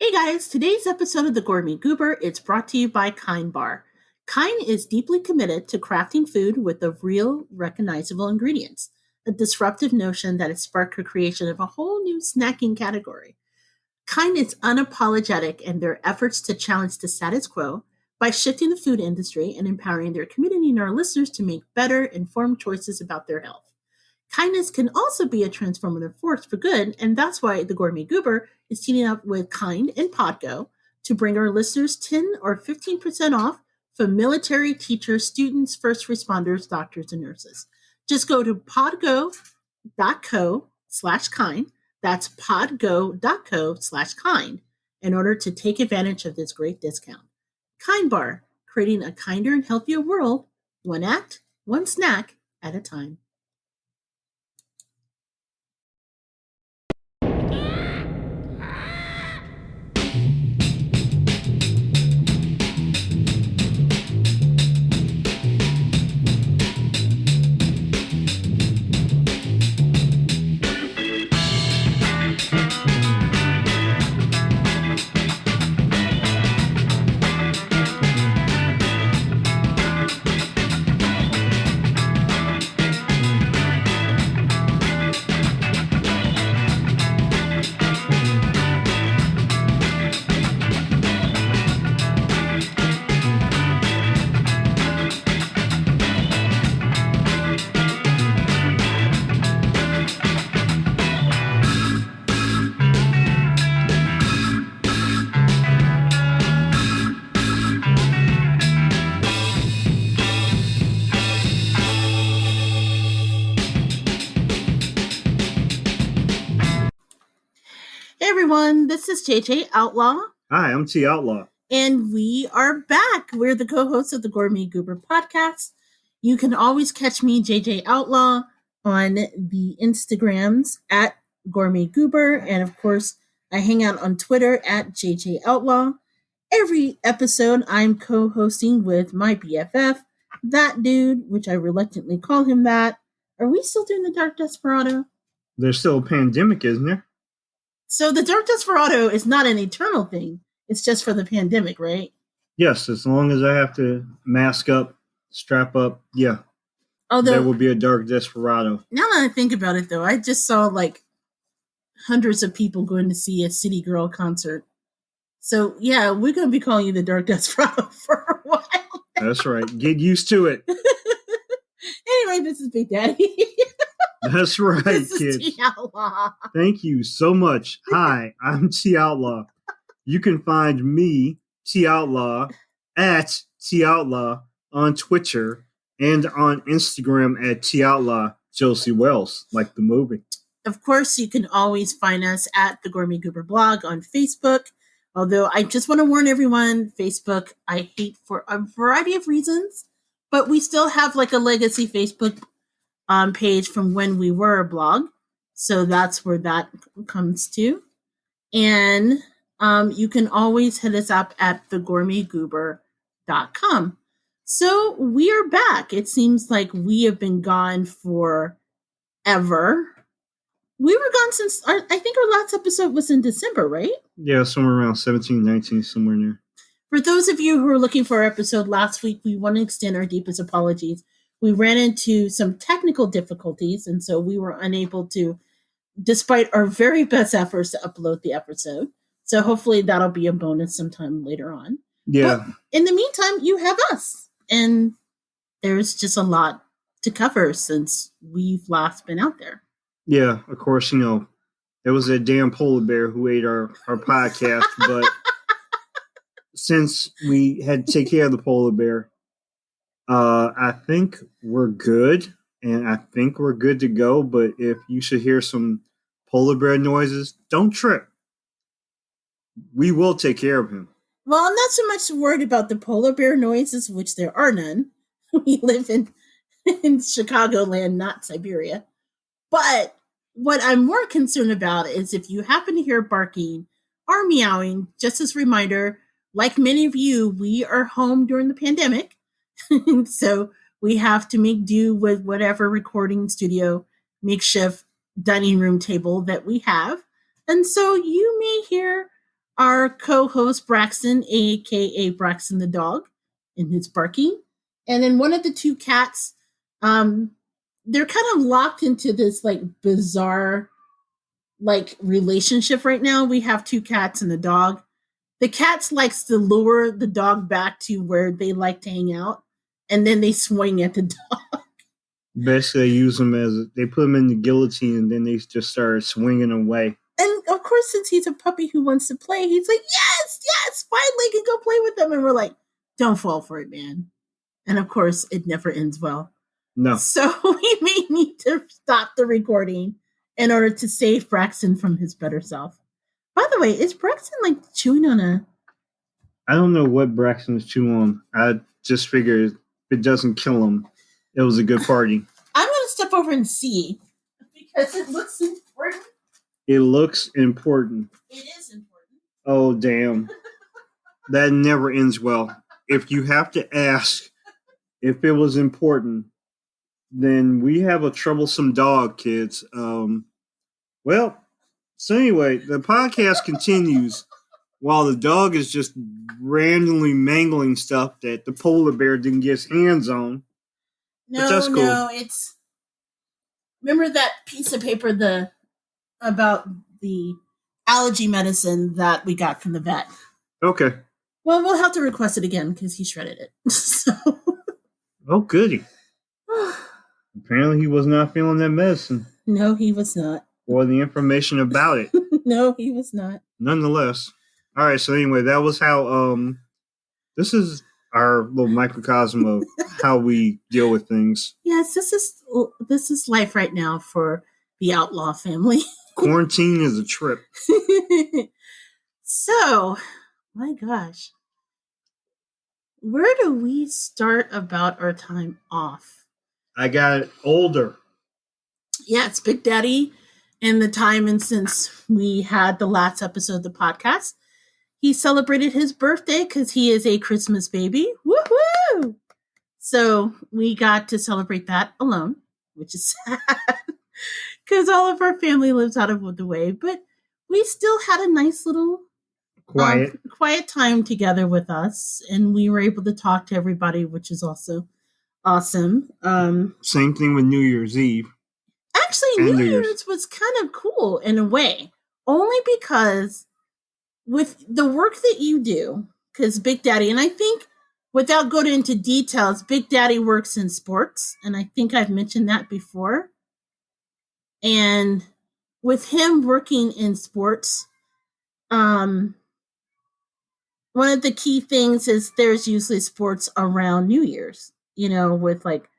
Hey guys, today's episode of the Gourmet Goober is brought to you by Kind Bar. Kind is deeply committed to crafting food with the real, recognizable ingredients, a disruptive notion that has sparked the creation of a whole new snacking category. Kind is unapologetic in their efforts to challenge the status quo by shifting the food industry and empowering their community and our listeners to make better, informed choices about their health. Kindness can also be a transformative force for good, and that's why the Gourmet Goober is teaming up with Kind and Podgo to bring our listeners 10 or 15% off for military, teachers, students, first responders, doctors, and nurses. Just go to podgo.co/kind. That's podgo.co/kind in order to take advantage of this great discount. Kind Bar, creating a kinder and healthier world, one act, one snack at a time. Hey everyone, this is JJ Outlaw. Hi, I'm T Outlaw. And we are back. We're the co-hosts of the Gourmet Goober podcast. You can always catch me, JJ Outlaw, on the Instagrams at Gourmet Goober. And of course, I hang out on Twitter at JJ Outlaw. Every episode, I'm co-hosting with my BFF, that dude, which I reluctantly call him that. Are we still doing the Dark Desperado? There's still a pandemic, isn't there? So the Dark Desperado is not an eternal thing. It's just for the pandemic, right? Yes, as long as I have to mask up, strap up, yeah. Although, there will be a Dark Desperado. Now that I think about it, though, I just saw like hundreds of people going to see a City Girl concert. So, yeah, we're going to be calling you the Dark Desperado for a while. That's right. Get used to it. Anyway, this is Big Daddy. That's right, this kids. Is T Outlaw. Thank you so much. Hi, I'm T Outlaw. You can find me, T Outlaw, at T Outlaw on Twitter and on Instagram at T Outlaw Josie Wells, like the movie. Of course, you can always find us at the Gourmet Goober blog on Facebook. Although I just want to warn everyone, Facebook I hate for a variety of reasons, but we still have like a legacy Facebook page from when we were a blog. So that's where that comes to. And you can always hit us up at thegourmetgoober.com. So we are back. It seems like we have been gone forever. We were gone since, I think our last episode was in December, right? Yeah, somewhere around 17, 19, somewhere near. For those of you who are looking for our episode last week, we want to extend our deepest apologies. We ran into some technical difficulties, and so we were unable to, despite our very best efforts, to upload the episode. So hopefully that'll be a bonus sometime later on. Yeah. But in the meantime, you have us, and there's just a lot to cover since we've last been out there. Yeah, of course, there was a damn polar bear who ate our podcast, but since we had to take care of the polar bear, I think we're good, and I think we're good to go. But if you should hear some polar bear noises, don't trip. We will take care of him. Well, I'm not so much worried about the polar bear noises, which there are none. We live in Chicagoland, not Siberia. But what I'm more concerned about is if you happen to hear barking or meowing, just as a reminder, like many of you, we are home during the pandemic. So we have to make do with whatever recording studio, makeshift dining room table that we have. And so you may hear our co-host Braxton, aka Braxton the dog, and his barking. And then one of the two cats, they're kind of locked into this like bizarre like relationship right now. We have two cats and a dog. The cats likes to lure the dog back to where they like to hang out, and then they swing at the dog. Basically, they use them they put them in the guillotine, and then they just start swinging away. And of course, since he's a puppy who wants to play, he's like, yes, finally can go play with them. And we're like, don't fall for it, man. And of course, it never ends well. No. So we may need to stop the recording in order to save Braxton from his better self. By the way, is Braxton like chewing on a... I don't know what Braxton's chewing on. I just figured if it doesn't kill him, it was a good party. I'm going to step over and see because it looks important. It looks important. It is important. Oh, damn. That never ends well. If you have to ask if it was important, then we have a troublesome dog, kids. Well, so anyway, the podcast continues while the dog is just randomly mangling stuff that the polar bear didn't get his hands on. No, it's... Remember that piece of paper about the allergy medicine that we got from the vet? Okay. Well, we'll have to request it again because he shredded it. So. Oh, goody. Apparently he was not feeling that medicine. No, he was not. Or the information about it. No, he was not. Nonetheless. All right, so anyway, that was how this is our little microcosm of how we deal with things. Yes, this is life right now for the Outlaw family. Quarantine is a trip. So, my gosh. Where do we start about our time off? I got older. Yeah, it's Big Daddy and the time, and since we had the last episode of the podcast, he celebrated his birthday because he is a Christmas baby. Woohoo! So we got to celebrate that alone, which is sad because all of our family lives out of the way, but we still had a nice little quiet time together with us, and we were able to talk to everybody, which is also awesome. Same thing with New Year's Eve. Actually, New Year's was kind of cool in a way, only because with the work that you do, because Big Daddy, and I think without going into details, Big Daddy works in sports, and I think I've mentioned that before. And with him working in sports, one of the key things is there's usually sports around New Year's, with like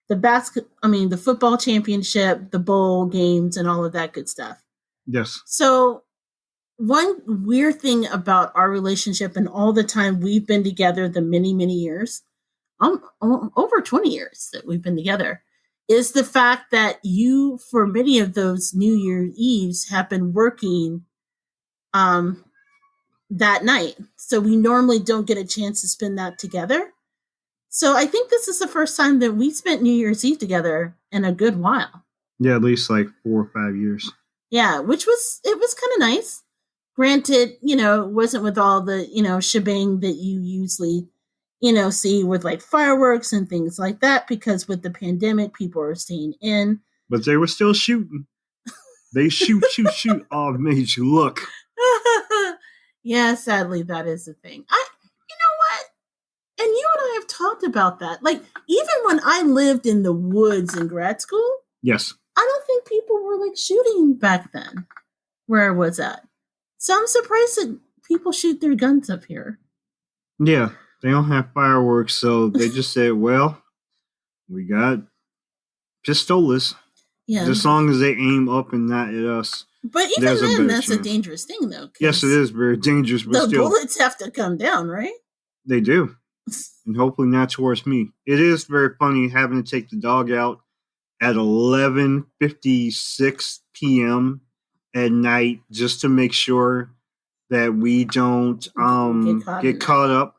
the football championship, the bowl games, and all of that good stuff. Yes. So one weird thing about our relationship and all the time we've been together, the many, many years, over 20 years that we've been together, is the fact that you, for many of those New Year's Eves, have been working that night. So we normally don't get a chance to spend that together. So I think this is the first time that we spent New Year's Eve together in a good while. Yeah, at least like 4 or 5 years. Yeah, it was kind of nice. Granted, it wasn't with all the, shebang that you usually, see with like fireworks and things like that, because with the pandemic, people are staying in. But they were still shooting. They shoot. Oh, it made you look. Yeah, sadly, that is the thing. You know what? And you and I have talked about that. Like, even when I lived in the woods in grad school. Yes. I don't think people were like shooting back then where I was at. So I'm surprised that people shoot their guns up here. Yeah, they don't have fireworks, so they just said, well, we got pistolas. Yeah. As long as they aim up and not at us. But even then, that's a dangerous thing, though. Yes, it is very dangerous. But the bullets have to come down, right? They do. And hopefully not towards me. It is very funny having to take the dog out at 11:56 p.m. at night just to make sure that we don't get caught up.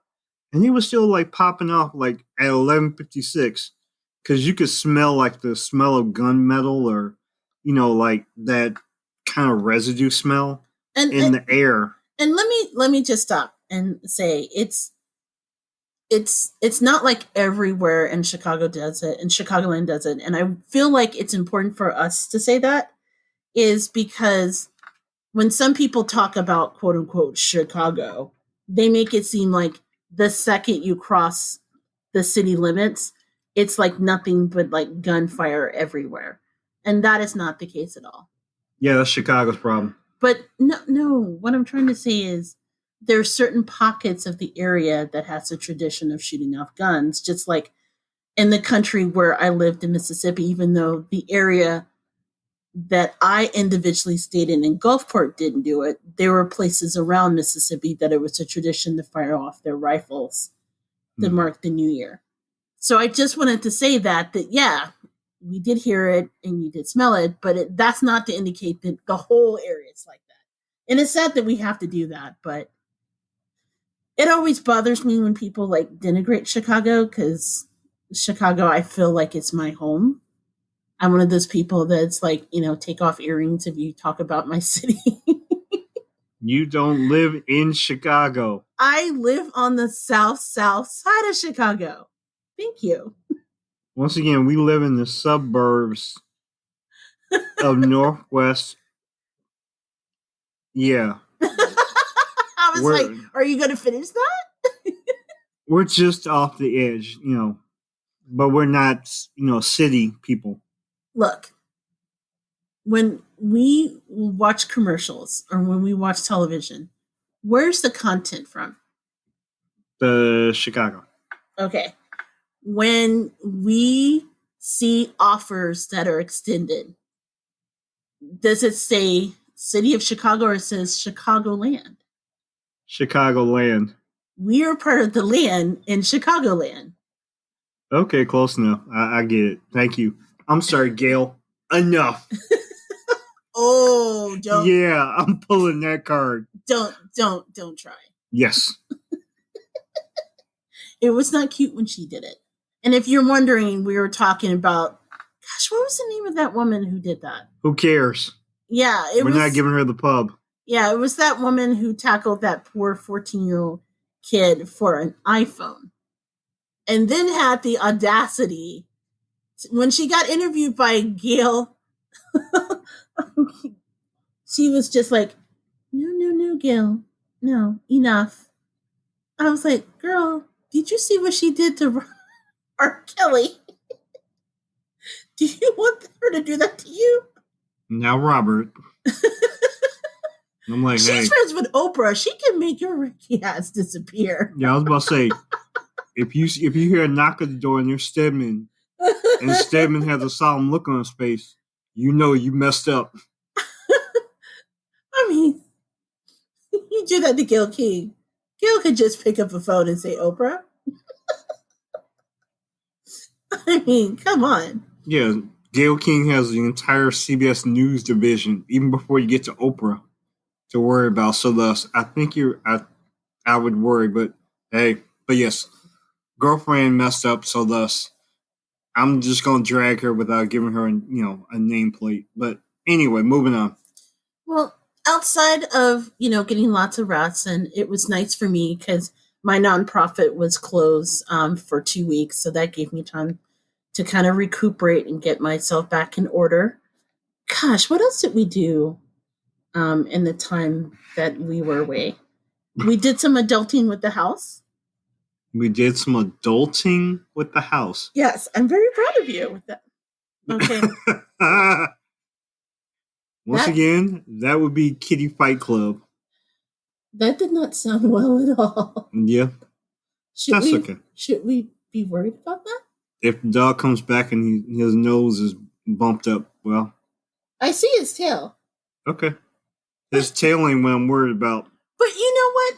And he was still like popping off like at 11:56 because you could smell like the smell of gunmetal or, like that kind of residue smell in the air. And let me just stop and say it's not like everywhere in Chicago does it and Chicagoland does it. And I feel like it's important for us to say that is because when some people talk about quote unquote Chicago, they make it seem like the second you cross the city limits, it's like nothing but like gunfire everywhere. And that is not the case at all. Yeah, that's Chicago's problem. But no, what I'm trying to say is there are certain pockets of the area that has a tradition of shooting off guns, just like in the country where I lived in Mississippi, even though the area that I individually stayed in Gulfport didn't do it, there were places around Mississippi that it was a tradition to fire off their rifles to mark the new year. So I just wanted to say that yeah, we did hear it and you did smell it, but that's not to indicate that the whole area is like that. And it's sad that we have to do that, but it always bothers me when people like denigrate Chicago because Chicago, I feel like it's my home. I'm one of those people that's like, take off earrings if you talk about my city. You don't live in Chicago. I live on the south side of Chicago. Thank you. Once again, we live in the suburbs of Northwest. Yeah. I was like, are you going to finish that? We're just off the edge, but we're not, city people. Look, when we watch commercials or when we watch television, where's the content from? The Chicago. Okay. When we see offers that are extended, does it say City of Chicago or it says Chicagoland? Chicagoland. We are part of the land in Chicagoland. Okay, close enough. I get it. Thank you. I'm sorry, Gail. Enough. Oh, don't. Yeah, I'm pulling that card. Don't try. Yes. It was not cute when she did it. And if you're wondering, we were talking about, gosh, what was the name of that woman who did that? Who cares? Yeah, we're not giving her the pub. Yeah, it was that woman who tackled that poor 14-year-old kid for an iPhone. And then had the audacity, when she got interviewed by Gail, she was just like, no, Gail. No, enough. I was like, girl, did you see what she did to R. Kelly? Do you want her to do that to you? Now, Robert. I'm like, she's friends with Oprah. She can make your Ricky ass disappear. Yeah, I was about to say, if you hear a knock at the door and there's Stedman, and Stedman has a solemn look on his face, you know you messed up. I mean, you do that to Gail King. Gail could just pick up a phone and say, Oprah. I mean, come on. Yeah, Gail King has the entire CBS News division, even before you get to Oprah, to worry about. So thus, I think I would worry, but yes, girlfriend messed up. So thus, I'm just gonna drag her without giving her, a nameplate. But anyway, moving on. Well, outside of getting lots of rats, and it was nice for me because my nonprofit was closed for 2 weeks, so that gave me time to kind of recuperate and get myself back in order. Gosh, what else did we do in the time that we were away? We did some adulting with the house. We did some adulting with the house. Yes, I'm very proud of you with that. Okay. Once again, that would be Kitty Fight Club. That did not sound well at all. Yeah. Okay. Should we be worried about that? If the dog comes back and his nose is bumped up, well. I see his tail. Okay. His tail ain't what I'm worried about. But you know what?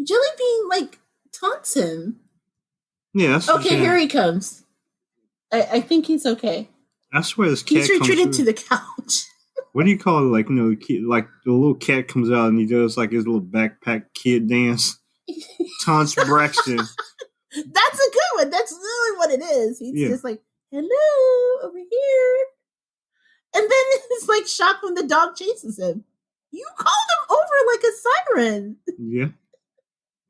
Jelly Bean, taunts him. Yeah. Okay, here he comes. I think he's okay. I swear this cat he's retreated to the couch. What do you call it? The little cat comes out and he does his little backpack kid dance. Taunts Braxton. That's a good one. That's really what it is. He's just like, hello, over here. And then it's shocked when the dog chases him. You called him over like a siren. Yeah.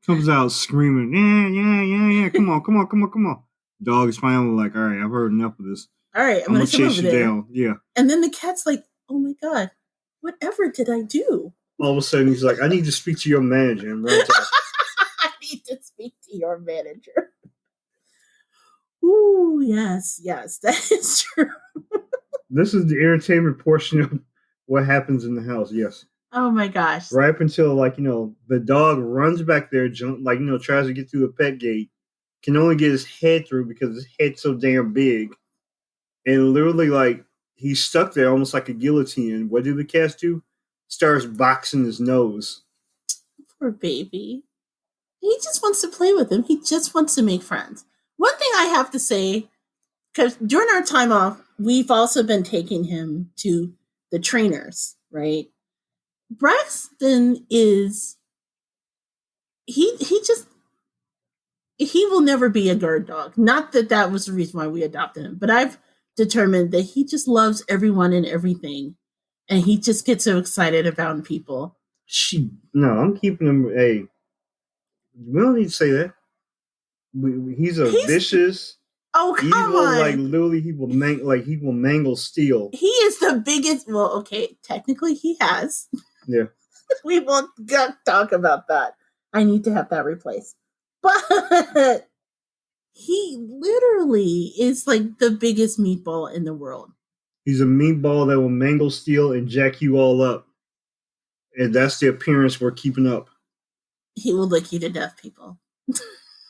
Comes out screaming, yeah. Come on. Dog's finally like, all right, I've heard enough of this. All right, I'm going to chase you down. Yeah. And then the cat's like, oh my God, whatever did I do? All of a sudden, he's like, I need to speak to your manager. And runs out. I need to speak to your manager. Ooh, yes, that is true. This is the entertainment portion of what happens in the house, yes. Oh my gosh. Right up until, like, the dog runs back there, tries to get through the pet gate, can only get his head through because his head's so damn big. And literally, like, he's stuck there almost like a guillotine. What do the cats do? Starts boxing his nose. Poor baby. He just wants to play with him. He just wants to make friends. One thing I have to say, because during our time off, we've also been taking him to the trainers, right? Braxton is, he will never be a guard dog. Not that was the reason why we adopted him, but I've determined that he just loves everyone and everything. And he just gets so excited about people. I'm keeping him. Hey, we don't need to say that. He's vicious. Oh, come on! Like literally, he will mangle steel. He is the biggest. Well, okay, technically he has. Yeah. We won't talk about that. I need to have that replaced. But he literally is like the biggest meatball in the world. He's a meatball that will mangle steel and jack you all up. And that's the appearance we're keeping up. He will lick you to death, people.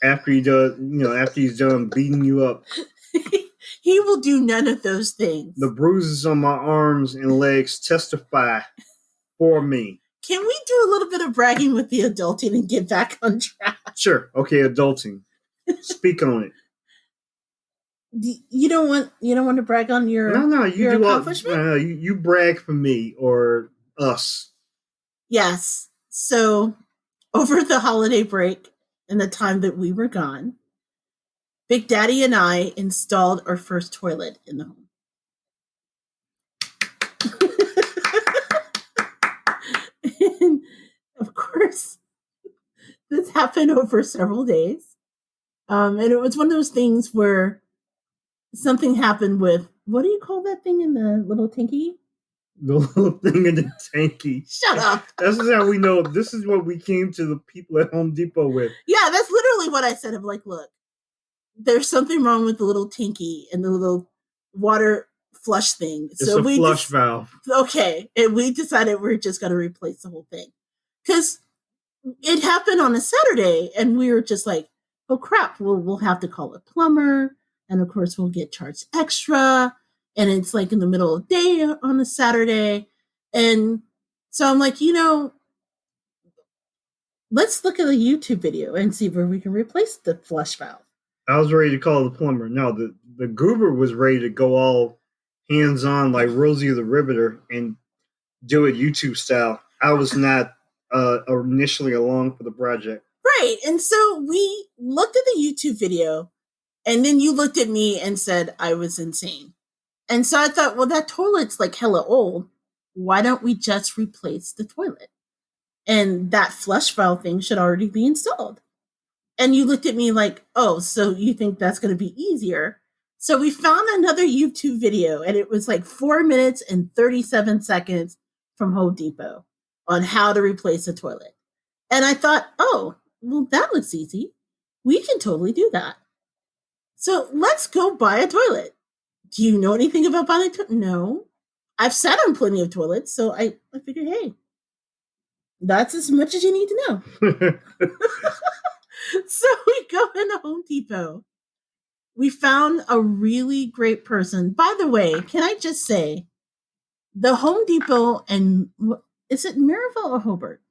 After he does, after he's done beating you up. He will do none of those things. The bruises on my arms and legs testify for me. Can we do a little bit of bragging with the adulting and get back on track? Sure. Okay, adulting. Speak on it. You don't want to brag on your your accomplishment? No, you brag for me or us. Yes. So over the holiday break and the time that we were gone, Big Daddy and I installed our first toilet in the home. And of course, this happened over several days. And it was one of those things where something happened with, what do you call that thing in the little tanky? The little thing in the tanky. Shut up. This is how we know. This is what we came to the people at Home Depot with. Yeah, that's literally what I said. I'm like, look, there's something wrong with the little tanky and the little water flush thing. It's a flush valve. Okay. And we decided we're just going to replace the whole thing. Because it happened on a Saturday and we were just like, oh crap, we'll have to call a plumber. And of course, we'll get charged extra. And it's like in the middle of the day on a Saturday. And so I'm like, let's look at a YouTube video and see where we can replace the flush valve. I was ready to call the plumber. No, the goober was ready to go all hands-on like Rosie the Riveter and do it YouTube style. I was not initially along for the project. Right. And so we looked at the YouTube video and then you looked at me and said I was insane. And so I thought, well, that toilet's like hella old. Why don't we just replace the toilet? And that flush valve thing should already be installed. And you looked at me like, oh, so you think that's going to be easier? So we found another YouTube video and it was like 4 minutes and 37 seconds from Home Depot on how to replace a toilet. And I thought, oh, well, that looks easy. We can totally do that. So let's go buy a toilet. Do you know anything about buying a toilet? No. I've sat on plenty of toilets, so I figured, hey, that's as much as you need to know. So we go into Home Depot. We found a really great person. By the way, can I just say, the Home Depot and, is it Maryville or Hobart?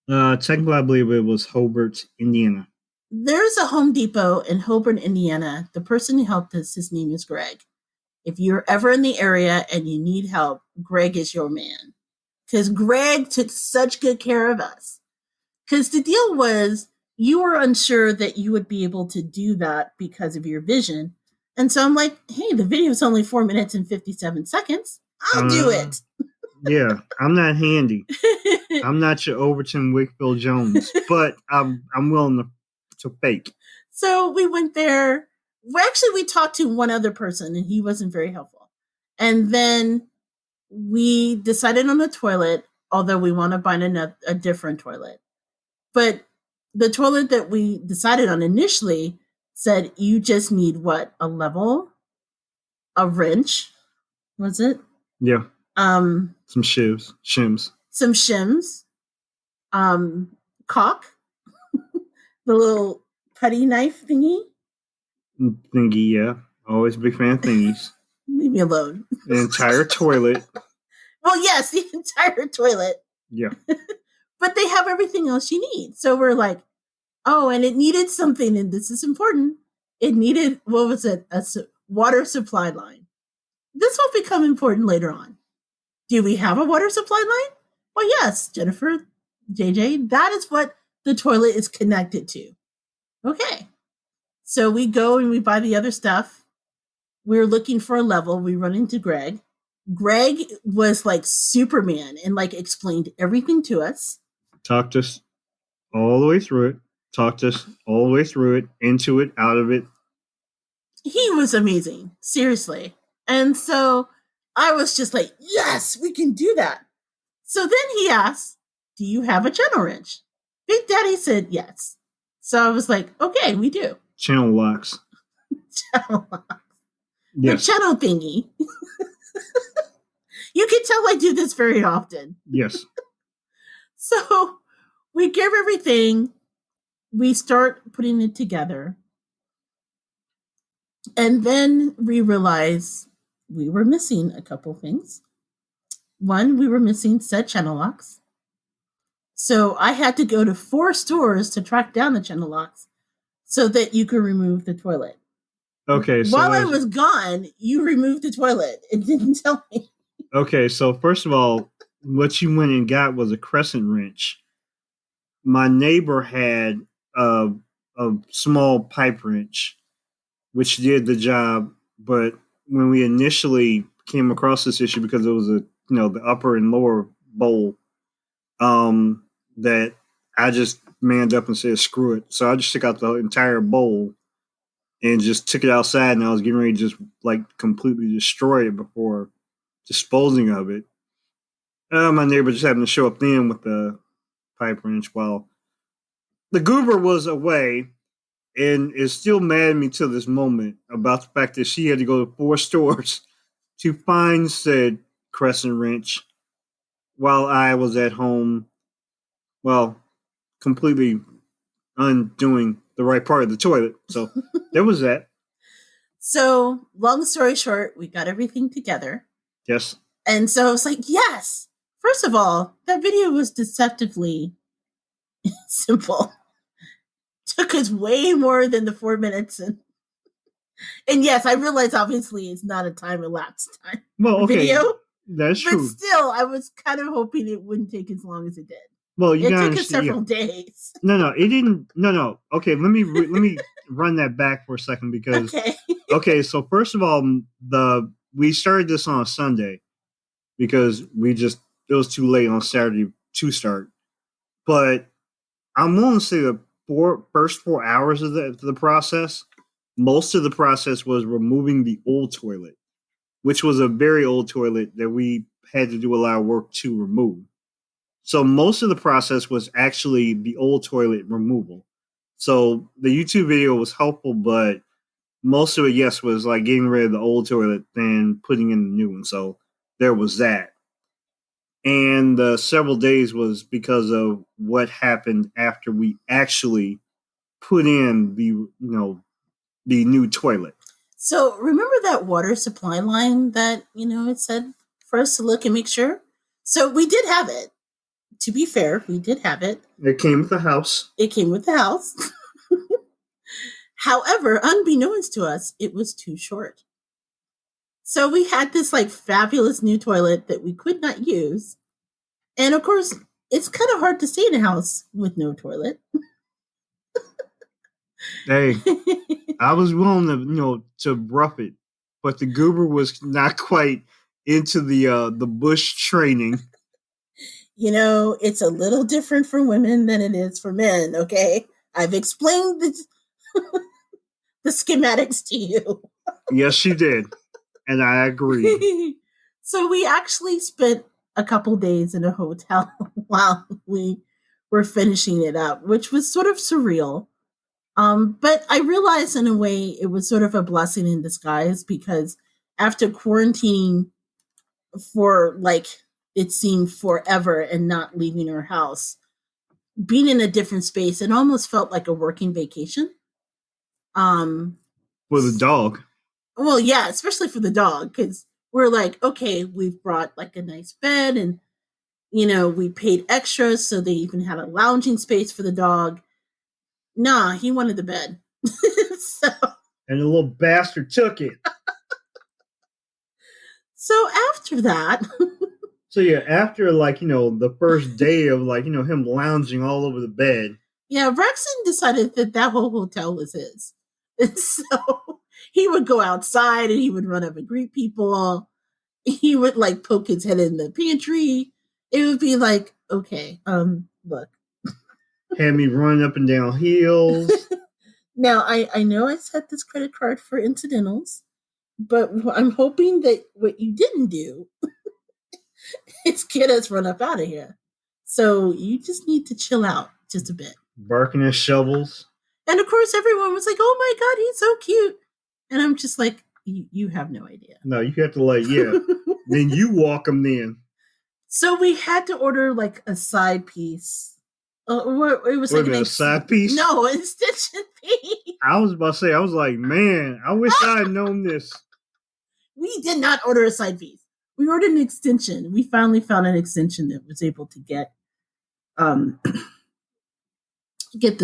Technically, I believe it was Hobart, Indiana. There's a Home Depot in Hobart, Indiana. The person who helped us, his name is Greg. If you're ever in the area and you need help, Greg is your man. Because Greg took such good care of us. Because the deal was, you were unsure that you would be able to do that because of your vision. And so I'm like, hey, the video is only 4 minutes and 57 seconds. I'll do it. Yeah, I'm not handy. I'm not your Overton Wakefield Jones, but I'm willing to fake. So we went there. Well, actually, we talked to one other person, and he wasn't very helpful. And then we decided on a toilet, although we want to find a different toilet. But the toilet that we decided on initially said you just need what? A level? A wrench? Was it? Yeah. Some shims. Some shims. Caulk. The little putty knife thingy. Yeah. Always a big fan of thingies. Leave me alone. The entire toilet. Well, yes, the entire toilet. Yeah. But they have everything else you need. So we're like, oh, and it needed something, and this is important. It needed, what was it? A water supply line. This will become important later on. Do we have a water supply line? Well, yes, Jennifer, JJ, that is what the toilet is connected to. Okay. So we go and we buy the other stuff. We're looking for a level. We run into Greg. Greg was like Superman and like explained everything to us. Talked us all the way through it. Talked us all the way through it, into it, out of it. He was amazing. Seriously. And so I was just like, yes, we can do that. So then he asked, do you have a channel wrench? Big Daddy said yes. So I was like, okay, we do. Channel locks. Channel locks. Yes. The channel thingy. You can tell I do this very often. Yes. So we give everything. We start putting it together. And then we realize we were missing a couple things. One, we were missing said channel locks. So I had to go to 4 stores to track down the channel locks so that you could remove the toilet. Okay. So while I was gone, you removed the toilet. It didn't tell me. Okay, so first of all, what you went and got was a crescent wrench. My neighbor had a small pipe wrench, which did the job. But when we initially came across this issue, because it was the upper and lower bowl, that I just manned up and said, screw it. So I just took out the entire bowl and just took it outside, and I was getting ready to just like completely destroy it before disposing of it. My neighbor just happened to show up then with the pipe wrench while the goober was away, and is still mad at me to this moment about the fact that she had to go to 4 stores to find said crescent wrench while I was at home, well, completely undoing the right part of the toilet. So there was that. So long story short, we got everything together. Yes. And so I was like, yes. First of all, that video was deceptively simple. Took us way more than the 4 minutes. And yes, I realize obviously it's not a time elapsed time video. That's true. But still, I was kind of hoping it wouldn't take as long as it did. Well, it took us several days. No, it didn't. No. Okay, let me run that back for a second because. Okay, so first of all, we started this on a Sunday because it was too late on Saturday to start. But I'm willing to say the first 4 hours of the process, most of the process was removing the old toilet, which was a very old toilet that we had to do a lot of work to remove. So most of the process was actually the old toilet removal. So the YouTube video was helpful, but most of it, yes, was like getting rid of the old toilet and putting in the new one. So there was that. And the several days was because of what happened after we actually put in the new toilet. So remember that water supply line that, it said for us to look and make sure? So we did have it. To be fair, we did have it. It came with the house. However, unbeknownst to us, it was too short. So we had this like fabulous new toilet that we could not use. And of course, it's kind of hard to stay in a house with no toilet. Hey, I was willing to rough it, but the goober was not quite into the bush training. It's a little different for women than it is for men, okay? I've explained the schematics to you. Yes, she did. And I agree. So we actually spent a couple days in a hotel while we were finishing it up, which was sort of surreal. But I realized in a way it was sort of a blessing in disguise because after quarantining for like it seemed forever and not leaving our house, being in a different space, it almost felt like a working vacation. For the dog. Well, yeah, especially for the dog, because we're like, okay, we've brought like a nice bed and, we paid extra, so they even had a lounging space for the dog. Nah, he wanted the bed. so, and the little bastard took it. So after that. So yeah, after the first day of him lounging all over the bed. Yeah, Rexon decided that whole hotel was his. And so he would go outside and he would run up and greet people. He would like poke his head in the pantry. It would be like, okay, look. Had me running up and down hills. Now, I know I set this credit card for incidentals, but I'm hoping that what you didn't do is get us run up out of here. So you just need to chill out just a bit. Barking at shovels. And of course, everyone was like, oh my God, he's so cute. And I'm just like, you have no idea. No, you have to then you walk him then. So we had to order like a side piece. It was like a side piece? No, an extension piece. I was about to say, I was like, man, I wish I had known this. We did not order a side piece. We ordered an extension. We finally found an extension that was able to get the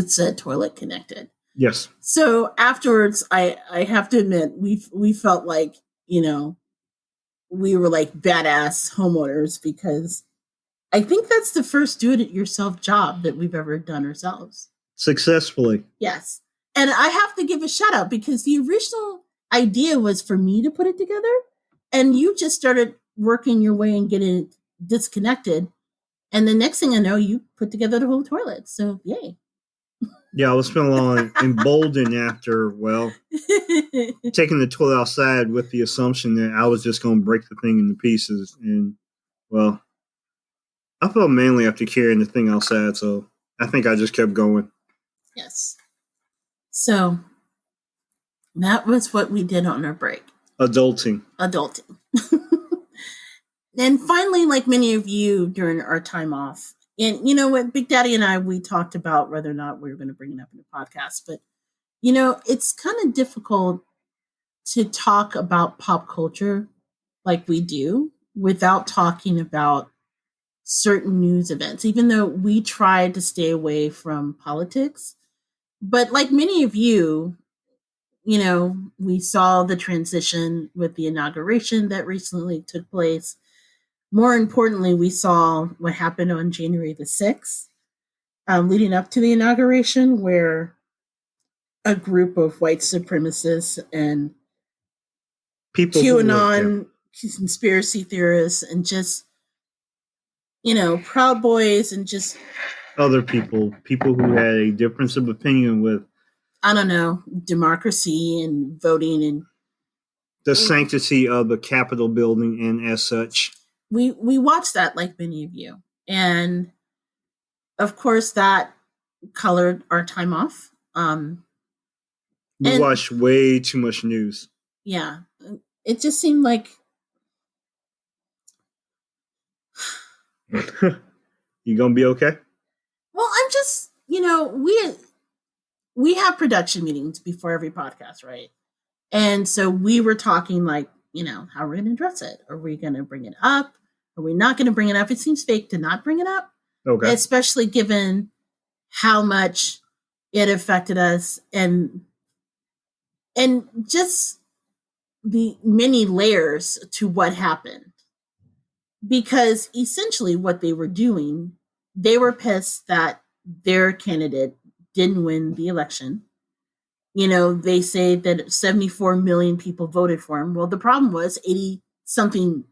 said toilet connected. Yes. So afterwards, I have to admit, we felt like, we were like badass homeowners because I think that's the first do-it-yourself job that we've ever done ourselves. Successfully. Yes. And I have to give a shout out because the original idea was for me to put it together and you just started working your way and getting it disconnected. And the next thing I know, you put together the whole toilet. So, yay. Yeah, I was feeling emboldened after, taking the toilet outside with the assumption that I was just going to break the thing into pieces. And, I felt manly after carrying the thing outside, so I think I just kept going. Yes. So, that was what we did on our break. Adulting. And finally, like many of you during our time off, and you know what, Big Daddy and I, we talked about whether or not we were going to bring it up in the podcast, but it's kind of difficult to talk about pop culture like we do without talking about certain news events, even though we tried to stay away from politics. But like many of you, we saw the transition with the inauguration that recently took place. More importantly, we saw what happened on January the 6th, leading up to the inauguration, where a group of white supremacists and people QAnon conspiracy theorists and just, Proud Boys and just other people who had a difference of opinion with, I don't know, democracy and voting and the sanctity of the Capitol building and as such. We watched that like many of you. And of course that colored our time off. We watched way too much news. Yeah. It just seemed like You gonna be okay? Well, I'm just, we have production meetings before every podcast, right? And so we were talking like, how we're going to address it. Are we going to bring it up? Are we not going to bring it up? It seems fake to not bring it up. Okay. Especially given how much it affected us and just the many layers to what happened. Because essentially what they were doing, they were pissed that their candidate didn't win the election. They say that 74 million people voted for him. Well, the problem was 80 something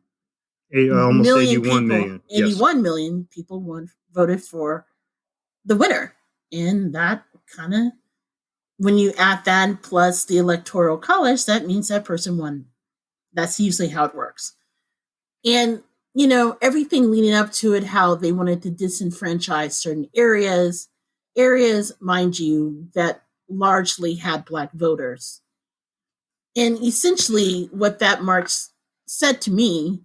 Almost million 81 people, million. 81 million people voted for the winner. And that kind of, when you add that plus the electoral college, that means that person won. That's usually how it works. And, everything leading up to it, how they wanted to disenfranchise certain areas, mind you, that largely had Black voters. And essentially, what that march said to me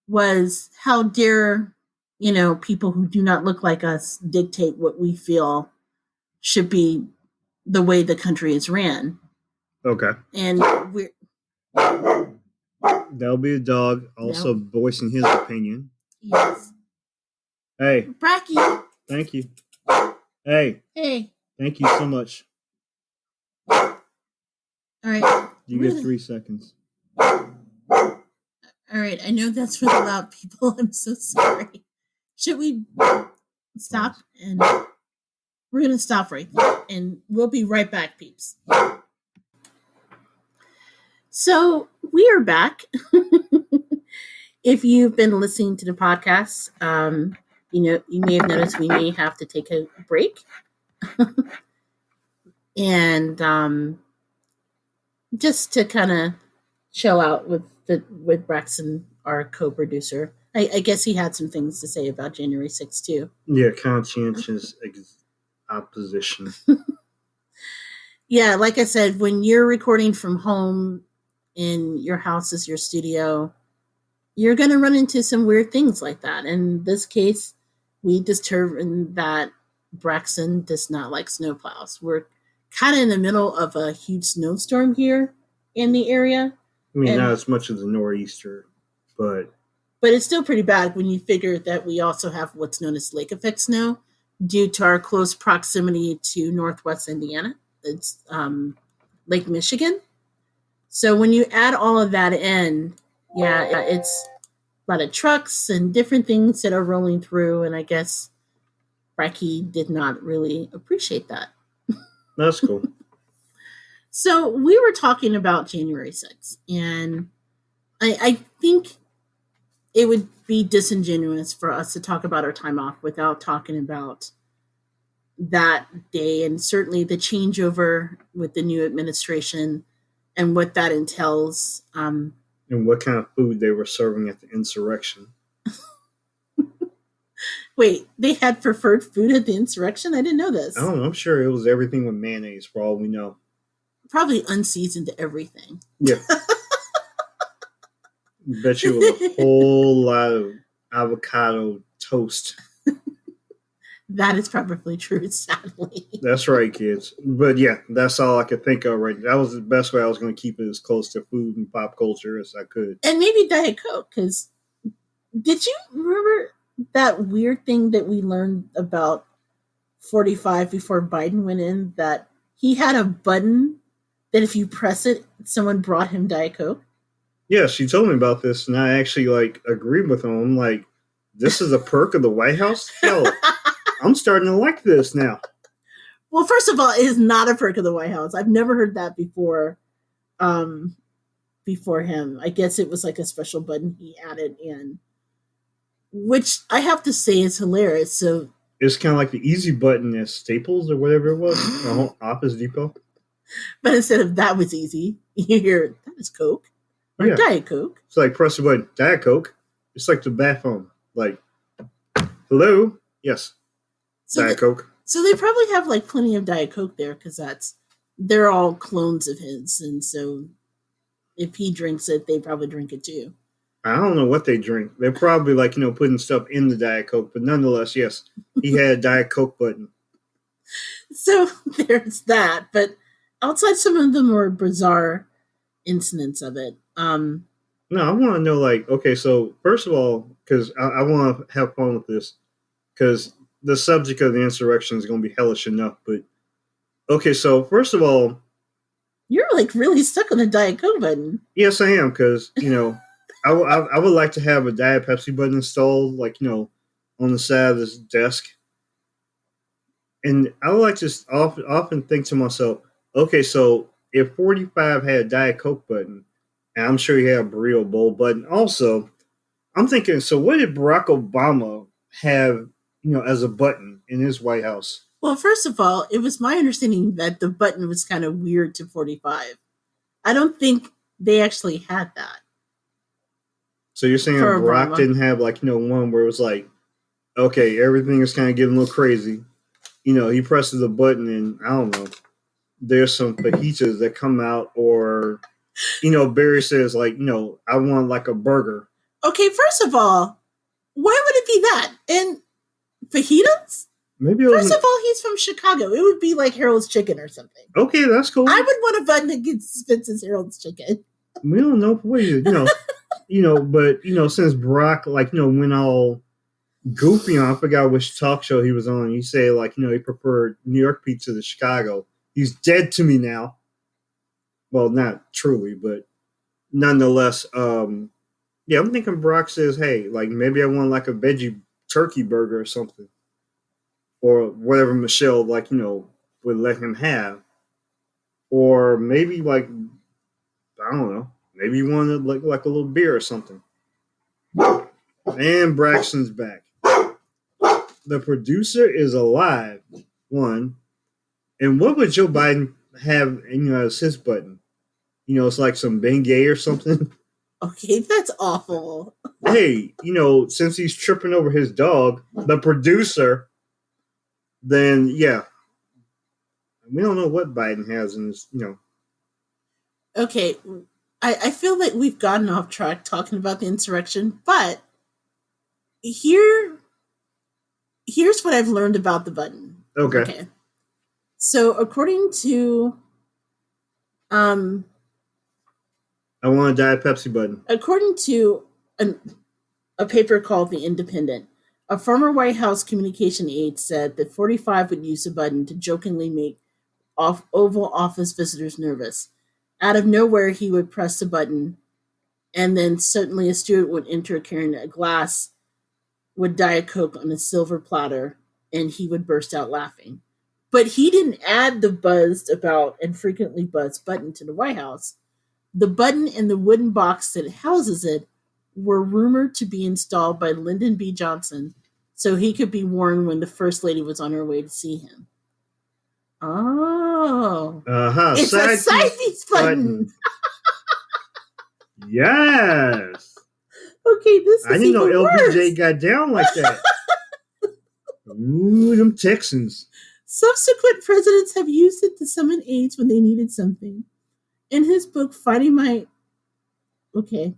was, how dare, people who do not look like us dictate what we feel should be the way the country is ran. Okay. And we're. That'll be a dog also voicing his opinion. Yes. Hey. Bracky. Thank you. Hey. Thank you so much. All right. You get 3 seconds. All right. I know that's for the loud people. I'm so sorry. Should we stop? And we're going to stop right there. And we'll be right back, peeps. So we are back. If you've been listening to the podcast, you may have noticed we may have to take a break. And just to kind of chill out with Braxton, our co-producer. I guess he had some things to say about January 6th too. Yeah, conscientious opposition. Yeah, like I said, when you're recording from home and your house is your studio, you're going to run into some weird things like that. In this case, we determined that Braxton does not like snowplows. We're kind of in the middle of a huge snowstorm here in the area. I mean, not as much as the nor'easter, but it's still pretty bad when you figure that we also have what's known as lake effect snow due to our close proximity to Northwest Indiana. It's Lake Michigan. So when you add all of that in, it's a lot of trucks and different things that are rolling through. And I guess Bracky did not really appreciate that. That's cool. So we were talking about January 6th, and I think it would be disingenuous for us to talk about our time off without talking about that day and certainly the changeover with the new administration and what that entails. And what kind of food they were serving at the insurrection. Wait, they had preferred food at the insurrection? I didn't know this. I don't know. I'm sure it was everything with mayonnaise for all we know. Probably unseasoned everything. Yeah. Bet you was a whole lot of avocado toast. That is probably true, sadly. That's right, kids. But yeah, that's all I could think of right now. That was the best way I was going to keep it as close to food and pop culture as I could. And maybe Diet Coke, because did you remember that weird thing that we learned about 45 before Biden went in, that he had a button that if you press it, someone brought him Diet Coke? Yeah, she told me about this, and I actually agreed with him. I'm like, this is a perk of the White House? Hell, I'm starting to like this now. Well, first of all, it is not a perk of the White House. I've never heard that before him. I guess it was like a special button he added in, which I have to say is hilarious. So it's kind of like the easy button at Staples or whatever it was, Office Depot. But instead of that was easy, you hear, that is Coke. Or Diet Coke. It's like press the button, Diet Coke. It's like the bathroom. Like, hello? Yes. So Diet Coke. So they probably have plenty of Diet Coke there because they're all clones of his. And so if he drinks it, they probably drink it too. I don't know what they drink. They're probably putting stuff in the Diet Coke. But nonetheless, yes, he had a Diet Coke button. So there's that. But outside some of the more bizarre incidents of it. No, I want to know, okay, so first of all, because I want to have fun with this, because the subject of the insurrection is going to be hellish enough. But okay, so first of all, you're really stuck on the Diet Coke button. Yes, I am, because I would like to have a Diet Pepsi button installed, on the side of this desk, and I would like to often think to myself, okay, so if 45 had a Diet Coke button, and I'm sure he had a burrito bowl button also, I'm thinking, so what did Barack Obama have, as a button in his White House? Well, first of all, it was my understanding that the button was kind of weird to 45. I don't think they actually had that. So you're saying Barack didn't have one where it was like, okay, everything is kind of getting a little crazy. He presses the button and I don't know, there's some fajitas that come out, or Barry says I want like a burger. Okay, first of all, why would it be that? And fajitas? Maybe first of all, he's from Chicago. It would be like Harold's Chicken or something. Okay, that's cool. I would want a button that gets fits as Harold's Chicken. We don't know for you, but since Barack went all goofy on, I forgot which talk show he was on. He said he preferred New York pizza to Chicago. He's dead to me now. Well, not truly, but nonetheless, I'm thinking Barack says, hey, maybe I want a veggie turkey burger or something. Or whatever Michelle, would let him have. Or maybe, I don't know, maybe you wanted like a little beer or something. And Braxton's back. The producer is alive, one. And what would Joe Biden have, as his button? It's like some Bengay or something. Okay, that's awful. Hey, since he's tripping over his dog, the producer, then, yeah. We don't know what Biden has in his, Okay, I feel like we've gotten off track talking about the insurrection, but here's what I've learned about the button. Okay. So according to I want a Diet Pepsi button. According to a paper called The Independent, a former White House communication aide said that 45 would use a button to jokingly make Oval Office visitors nervous. Out of nowhere, he would press the button, and then suddenly a steward would enter carrying a glass with Diet Coke on a silver platter, and he would burst out laughing. But he didn't add the buzzed about and frequently buzzed button to the White House. The button and the wooden box that houses it were rumored to be installed by Lyndon B. Johnson so he could be worn when the First Lady was on her way to see him. Oh. It's a side piece button. Yes. Okay, this is I didn't know LBJ worse. got down like that. Ooh, them Texans. Subsequent presidents have used it to summon aides when they needed something. In his book, Fighting My... Okay.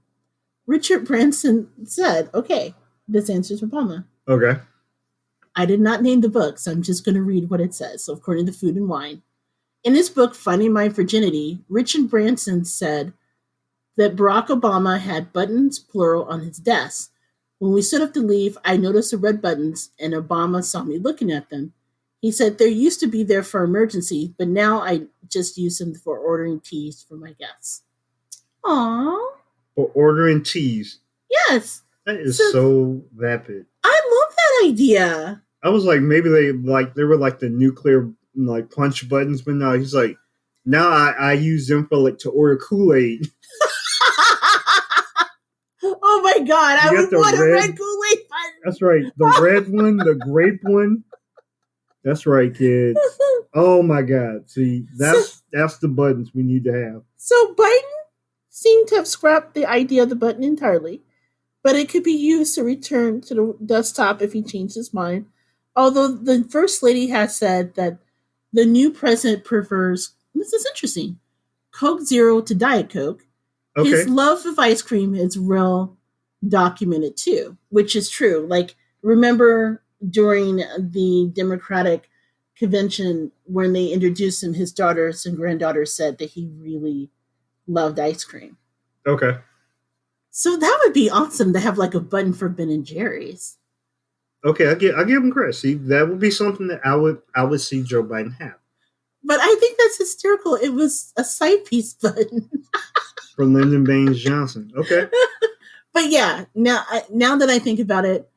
Richard Branson said, okay, this answers Obama. Okay. I did not name the book, so I'm just going to read what it says. So according to Food and Wine. In his book, Finding My Virginity, Richard Branson said that Barack Obama had buttons, plural, on his desk. When we stood up to leave, I noticed the red buttons, and Obama saw me looking at them. He said, there used to be there for emergency, but now I just use them for ordering teas for my guests. Aww. For ordering teas? Yes. That is so vapid. I love that idea. I was like, maybe they were like the nuclear punch buttons, but no, he's like, now I use them for to order Kool-Aid. Oh my God, I would want a red Kool-Aid button. That's right. The red one, the grape one. That's right, kids. Oh my God. See, that's the buttons we need to have. So Biden seemed to have scrapped the idea of the button entirely, but it could be used to return to the desktop if he changed his mind. Although the First Lady has said that the new president prefers, this is interesting, Coke Zero to Diet Coke. Okay. His love of ice cream is real documented too, which is true. Remember during the Democratic convention when they introduced him, his daughters and granddaughters said that he really loved ice cream. Okay. So that would be awesome to have a button for Ben and Jerry's. Okay, I give him credit. See, that would be something that I would see Joe Biden have. But I think that's hysterical. It was a side piece button. For Lyndon Baines Johnson. Okay. But yeah, now that I think about it,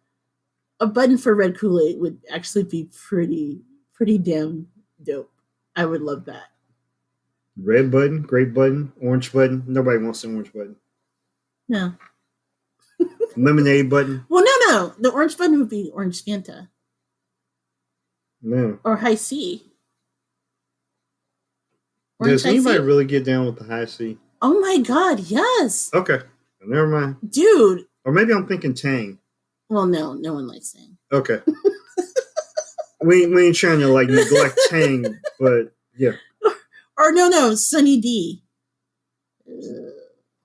a button for red Kool-Aid would actually be pretty damn dope. I would love that. Red button, grape button, orange button. Nobody wants an orange button. No. lemonade button. Well, no. The orange button would be orange Fanta. No. Or high C. Does anybody really get down with the high C? Oh my God, yes. Okay. Never mind. Dude. Or maybe I'm thinking Tang. Well, no one likes Tang. Okay. we ain't trying to like neglect Tang, but yeah. Or no, Sunny D.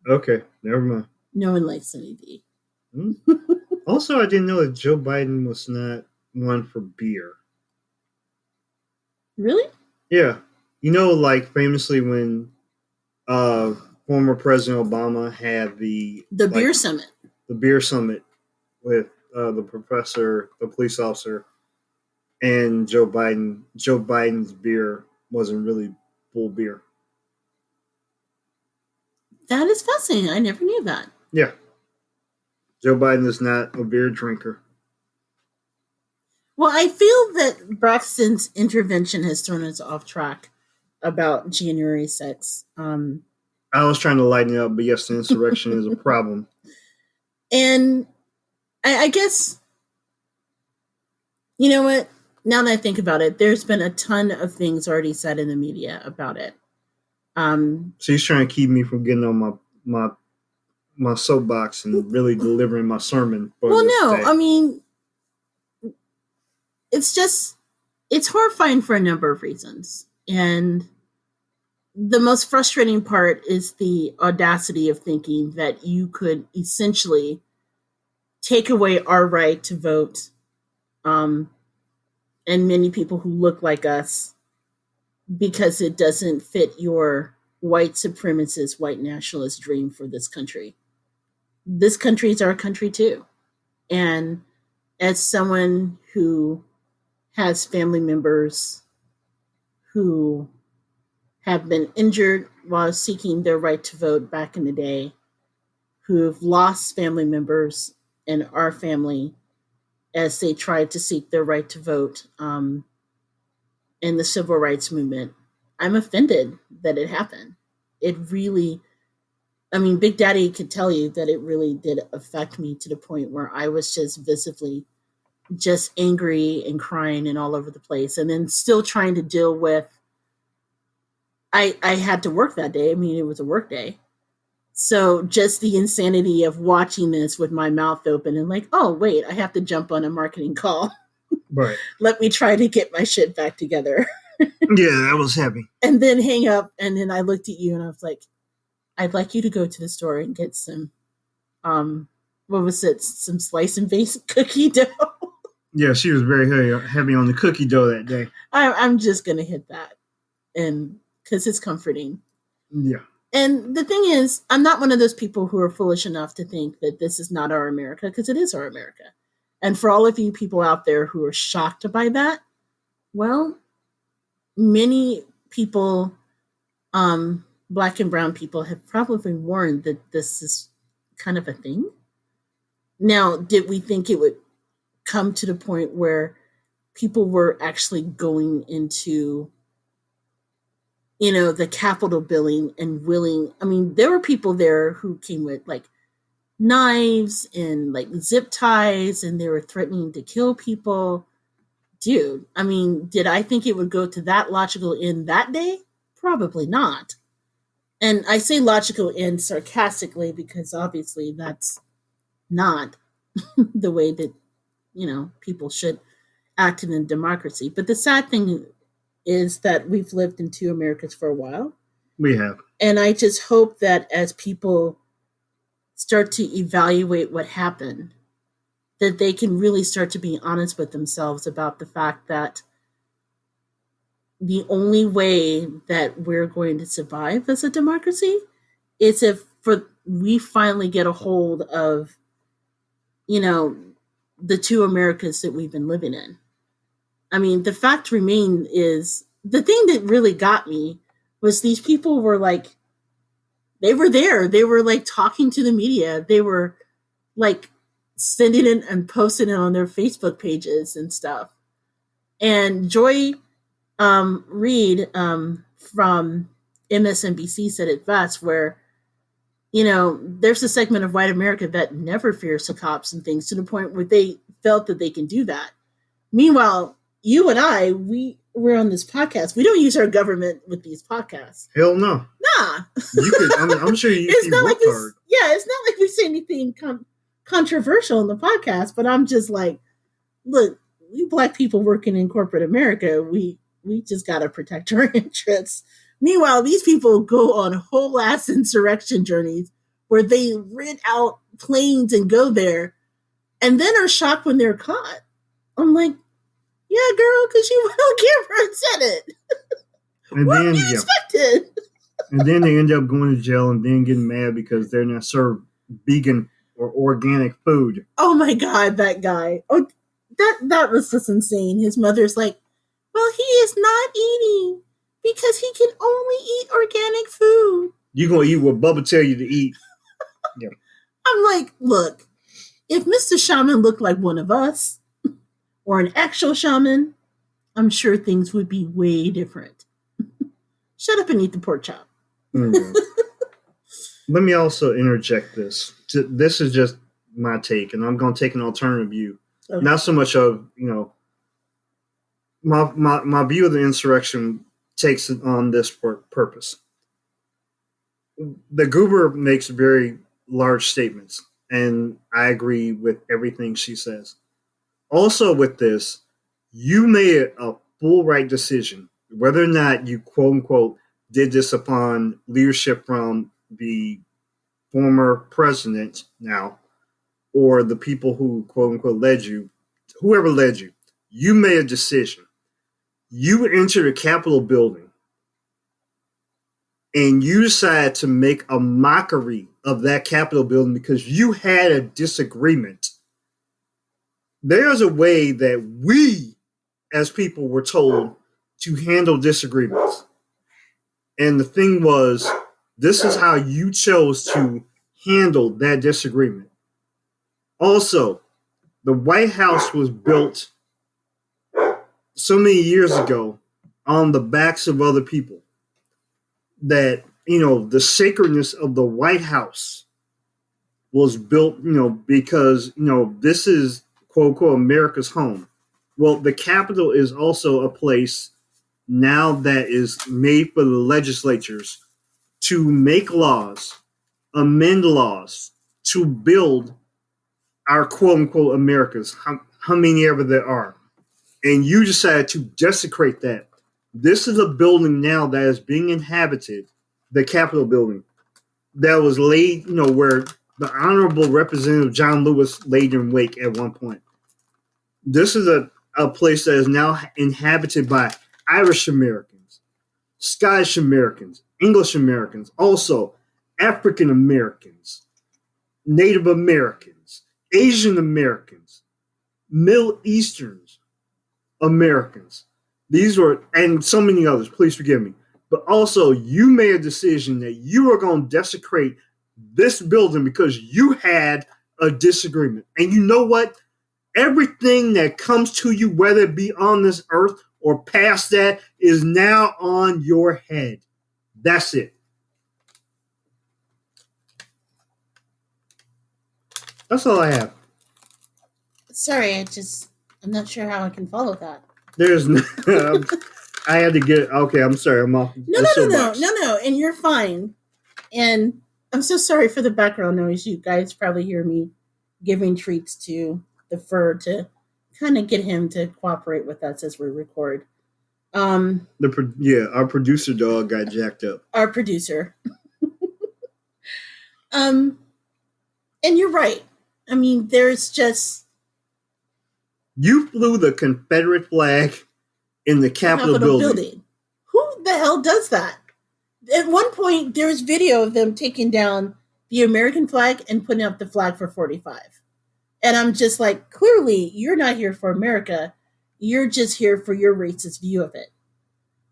Okay, never mind. No one likes Sunny D. Also, I didn't know that Joe Biden was not one for beer. Really? Yeah. You know, like famously when former President Obama had the beer summit. The beer summit with the professor, the police officer, and Joe Biden. Joe Biden's beer wasn't really full beer. That is fascinating. I never knew that. Yeah. Joe Biden is not a beer drinker. Well, I feel that Braxton's intervention has thrown us off track about January 6th. I was trying to lighten it up, but yes, the insurrection is a problem. And I guess, you know what? Now that I think about it, there's been a ton of things already said in the media about it. So he's trying to keep me from getting on my soapbox and really delivering my sermon. Well, no, day. I mean, it's horrifying for a number of reasons. And the most frustrating part is the audacity of thinking that you could essentially take away our right to vote, and many people who look like us, because it doesn't fit your white supremacist, white nationalist dream for this country. This country is our country too. And as someone who has family members who have been injured while seeking their right to vote back in the day, who have lost family members in our family as they tried to seek their right to vote in the civil rights movement, I'm offended that it happened. It really, I mean, Big Daddy could tell you that it really did affect me to the point where I was just visibly just angry and crying and all over the place. And then still trying to deal with, I had to work that day. I mean, it was a work day. So just the insanity of watching this with my mouth open and like, oh, wait, I have to jump on a marketing call. Right. Let me try to get my shit back together. Yeah, that was heavy. And then hang up. And then I looked at you and I was like, I'd like you to go to the store and get some, what was it? Some slice and base cookie dough. Yeah, she was very heavy on the cookie dough that day. I'm just going to hit that. And because it's comforting. Yeah. And the thing is, I'm not one of those people who are foolish enough to think that this is not our America, because it is our America. And for all of you people out there who are shocked by that, well, many people, Black and brown people, have probably warned that this is kind of a thing. Now, did we think it would come to the point where people were actually going into, you know, the Capitol building and willing? I mean, there were people there who came with like knives and like zip ties, and they were threatening to kill people. Dude, I mean, did I think it would go to that logical end that day? Probably not. And I say logical end sarcastically because obviously that's not the way that, you know, people should act in a democracy. But the sad thing is that we've lived in two Americas for a while. We have. And I just hope that as people start to evaluate what happened, that they can really start to be honest with themselves about the fact that the only way that we're going to survive as a democracy is if we finally get a hold of, you know, the two Americas that we've been living in. I mean, the fact remains is, the thing that really got me was these people were like, they were there. They were like talking to the media. They were like sending it and posting it on their Facebook pages and stuff. And Joy Reid from MSNBC said it best, where, there's a segment of white America that never fears the cops and things to the point where they felt that they can do that. Meanwhile, you and I, we're on this podcast. We don't use our government with these podcasts. Hell no. Nah. I'm sure you work hard. Yeah, it's not like we say anything controversial in the podcast, but I'm just like, look, we Black people working in corporate America, we just got to protect our interests. Meanwhile, these people go on whole ass insurrection journeys where they rent out planes and go there and then are shocked when they're caught. I'm like, yeah, girl, because you went on camera and said it. And what you expected? And then they end up going to jail and then getting mad because they're not served vegan or organic food. Oh my God, that guy. Oh, that was just insane. His mother's like, well, he is not eating because he can only eat organic food. You're going to eat what Bubba tell you to eat. Yeah. I'm like, look, if Mr. Shaman looked like one of us or an actual shaman, I'm sure things would be way different. Shut up and eat the pork chop. Mm. Let me also interject this. This is just my take, and I'm going to take an alternative view. Okay. Not so much of, my view of the insurrection takes it on this purpose. The Goober makes very large statements, and I agree with everything she says. Also with this, you made a full right decision, whether or not you quote unquote did this upon leadership from the former president now, or the people who quote unquote led you, whoever led you, you made a decision. You entered a Capitol building and you decided to make a mockery of that Capitol building because you had a disagreement. There's a way that we as people were told to handle disagreements. And the thing was, this is how you chose to handle that disagreement. Also, the White House was built so many years ago on the backs of other people that, the sacredness of the White House was built, because, this is quote unquote America's home. Well, the Capitol is also a place now that is made for the legislatures to make laws, amend laws, to build our quote unquote Americas, how many ever there are. And you decided to desecrate that. This is a building now that is being inhabited, the Capitol building, that was laid, where the Honorable Representative John Lewis laid in wake at one point. This is a place that is now inhabited by Irish Americans, Scottish Americans, English Americans, also African Americans, Native Americans, Asian Americans, Middle Eastern Americans. These were, and so many others, please forgive me. But also, you made a decision that you were going to desecrate this building because you had a disagreement. And you know what? Everything that comes to you, whether it be on this earth or past that, is now on your head. That's it. That's all I have. Sorry, I'm not sure how I can follow that. There's no, I had to get, okay, I'm sorry. I'm off. No, and you're fine. And I'm so sorry for the background noise. You guys probably hear me giving treats to the fur to kind of get him to cooperate with us as we record. Our producer dog got jacked up. Our producer. And you're right. I mean, there's just... You flew the Confederate flag in the Capitol building. Who the hell does that? At one point, there was video of them taking down the American flag and putting up the flag for 45. And I'm just like, clearly, you're not here for America. You're just here for your racist view of it.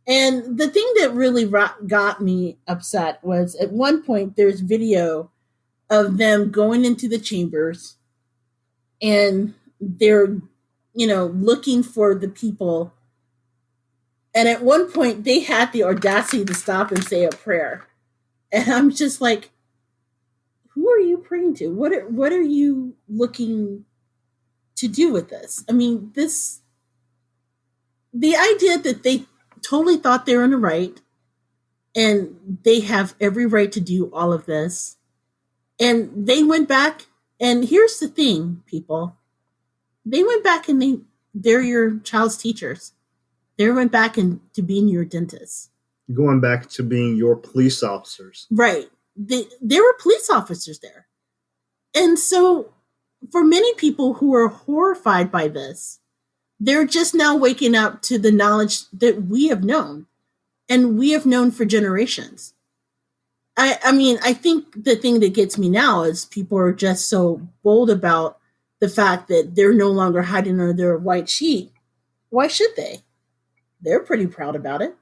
And the thing that really got me upset was at one point, there's video of them going into the chambers and they're, looking for the people. And at one point, they had the audacity to stop and say a prayer. And I'm just like, who are you praying to? What are you looking to do with this? I mean, the idea that they totally thought they were in the right and they have every right to do all of this. And they went back, and here's the thing, people. They went back and they're your child's teachers. They went back to being your dentist. Going back to being your police officers. Right. There were police officers there. And so for many people who are horrified by this, they're just now waking up to the knowledge that we have known, and we have known for generations. I mean, I think the thing that gets me now is people are just so bold about the fact that they're no longer hiding under their white sheet. Why should they? They're pretty proud about it.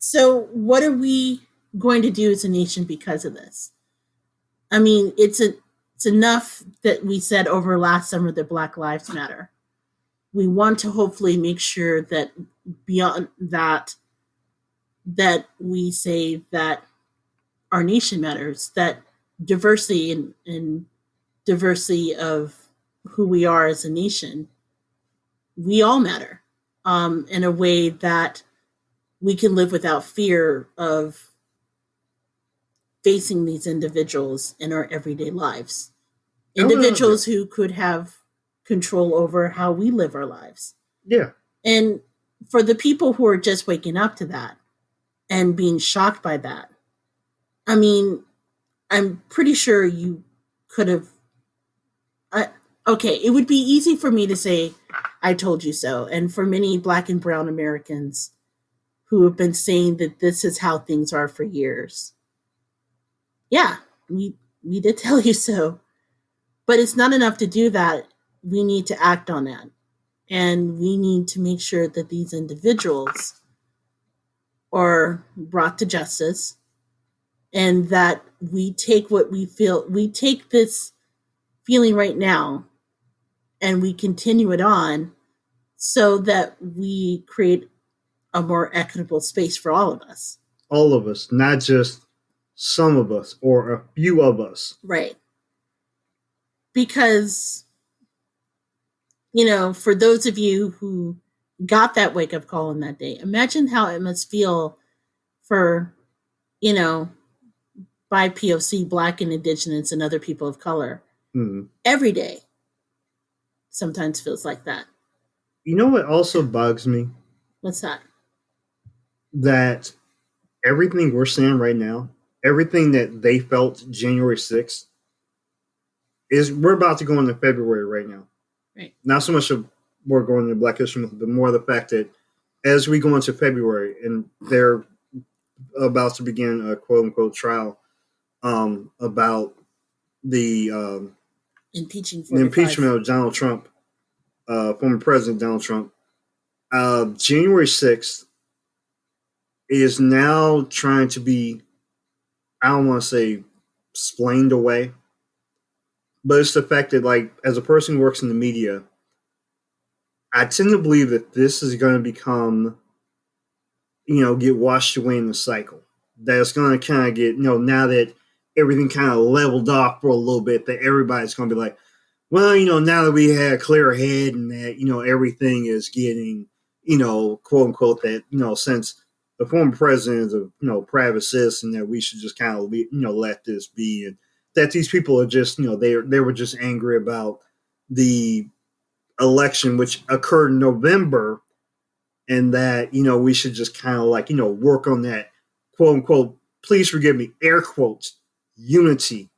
So what are we going to do as a nation because of this? I mean, it's enough that we said over last summer that Black Lives Matter. We want to hopefully make sure that beyond that we say that our nation matters, that diversity and diversity of who we are as a nation, we all matter in a way that we can live without fear of facing these individuals in our everyday lives. Individuals who could have control over how we live our lives. Yeah. And for the people who are just waking up to that and being shocked by that, I mean, I'm pretty sure you could have. Okay, it would be easy for me to say, I told you so. And for many Black and brown Americans who have been saying that this is how things are for years. Yeah, we did tell you so. But it's not enough to do that. We need to act on that. And we need to make sure that these individuals are brought to justice, and that we take what we feel, we take this feeling right now and we continue it on so that we create a more equitable space for all of us. All of us, not just some of us or a few of us. Right. Because, you know, for those of you who got that wake-up call on that day, imagine how it must feel for, you know, BIPOC, Black and Indigenous and other people of color. Mm-hmm. Every day sometimes feels like that. You know what also bugs me? What's that? That everything we're saying right now, everything that they felt January 6th, is we're about to go into February right now. Right. Not so much of we're going into Black History Month, but more the fact that as we go into February and they're about to begin a quote-unquote trial about the impeachment of Donald Trump, former President Donald Trump. January 6th is now trying to be, I don't want to say explained away, but it's the fact that, like, as a person who works in the media, I tend to believe that this is going to become, you know, get washed away in the cycle. That it's going to kind of get, you know, now that everything kind of leveled off for a little bit, that everybody's going to be like, well, you know, now that we had a clear head and that, you know, everything is getting, you know, quote unquote, that, you know, since the former president is a, you know, private citizen, that we should just kind of, you know, let this be. And that these people are just, you know, they were just angry about the election, which occurred in November, and that, you know, we should just kind of, like, you know, work on that, quote unquote, please forgive me, air quotes, unity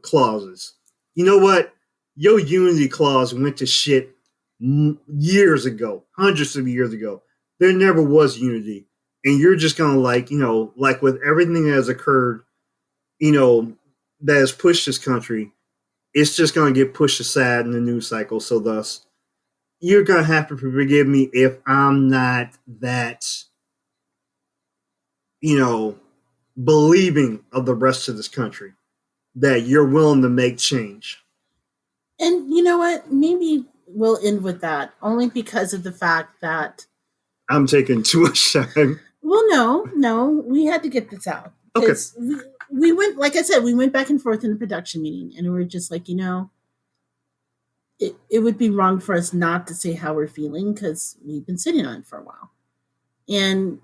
clauses. You know what? Your unity clause went to shit years ago, hundreds of years ago. There never was unity. And you're just going to, like, you know, like with everything that has occurred, you know, that has pushed this country, it's just going to get pushed aside in the news cycle. So thus, you're going to have to forgive me if I'm not that, you know, believing of the rest of this country, that you're willing to make change. And you know what? Maybe we'll end with that, only because of the fact that I'm taking too much time. Well, no, we had to get this out. Okay. we went, like I said, we went back and forth in the production meeting, and we were just like, it would be wrong for us not to say how we're feeling because we've been sitting on it for a while. And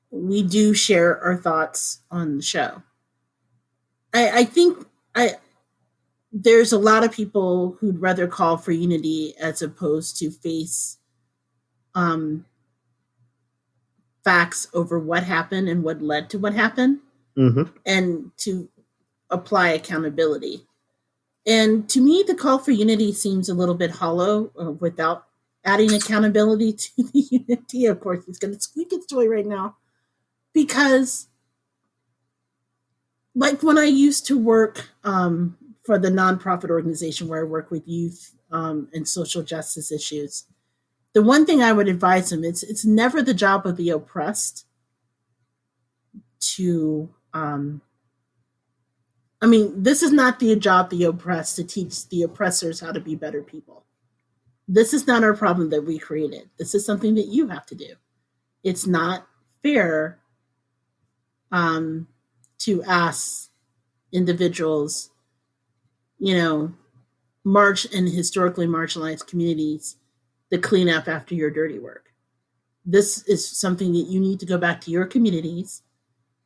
we do share our thoughts on the show. I think there's a lot of people who'd rather call for unity as opposed to face facts over what happened and what led to what happened, and to apply accountability. And to me, the call for unity seems a little bit hollow without adding accountability to the unity. Of course, he's going to squeak its toy right now. Because, like when I used to work for the nonprofit organization where I work with youth and social justice issues, the one thing I would advise them, it's never the job of the oppressed to this is not the job of the oppressed to teach the oppressors how to be better people. This is not our problem that we created. This is something that you have to do. It's not fair to ask individuals, march in historically marginalized communities to clean up after your dirty work. This is something that you need to go back to your communities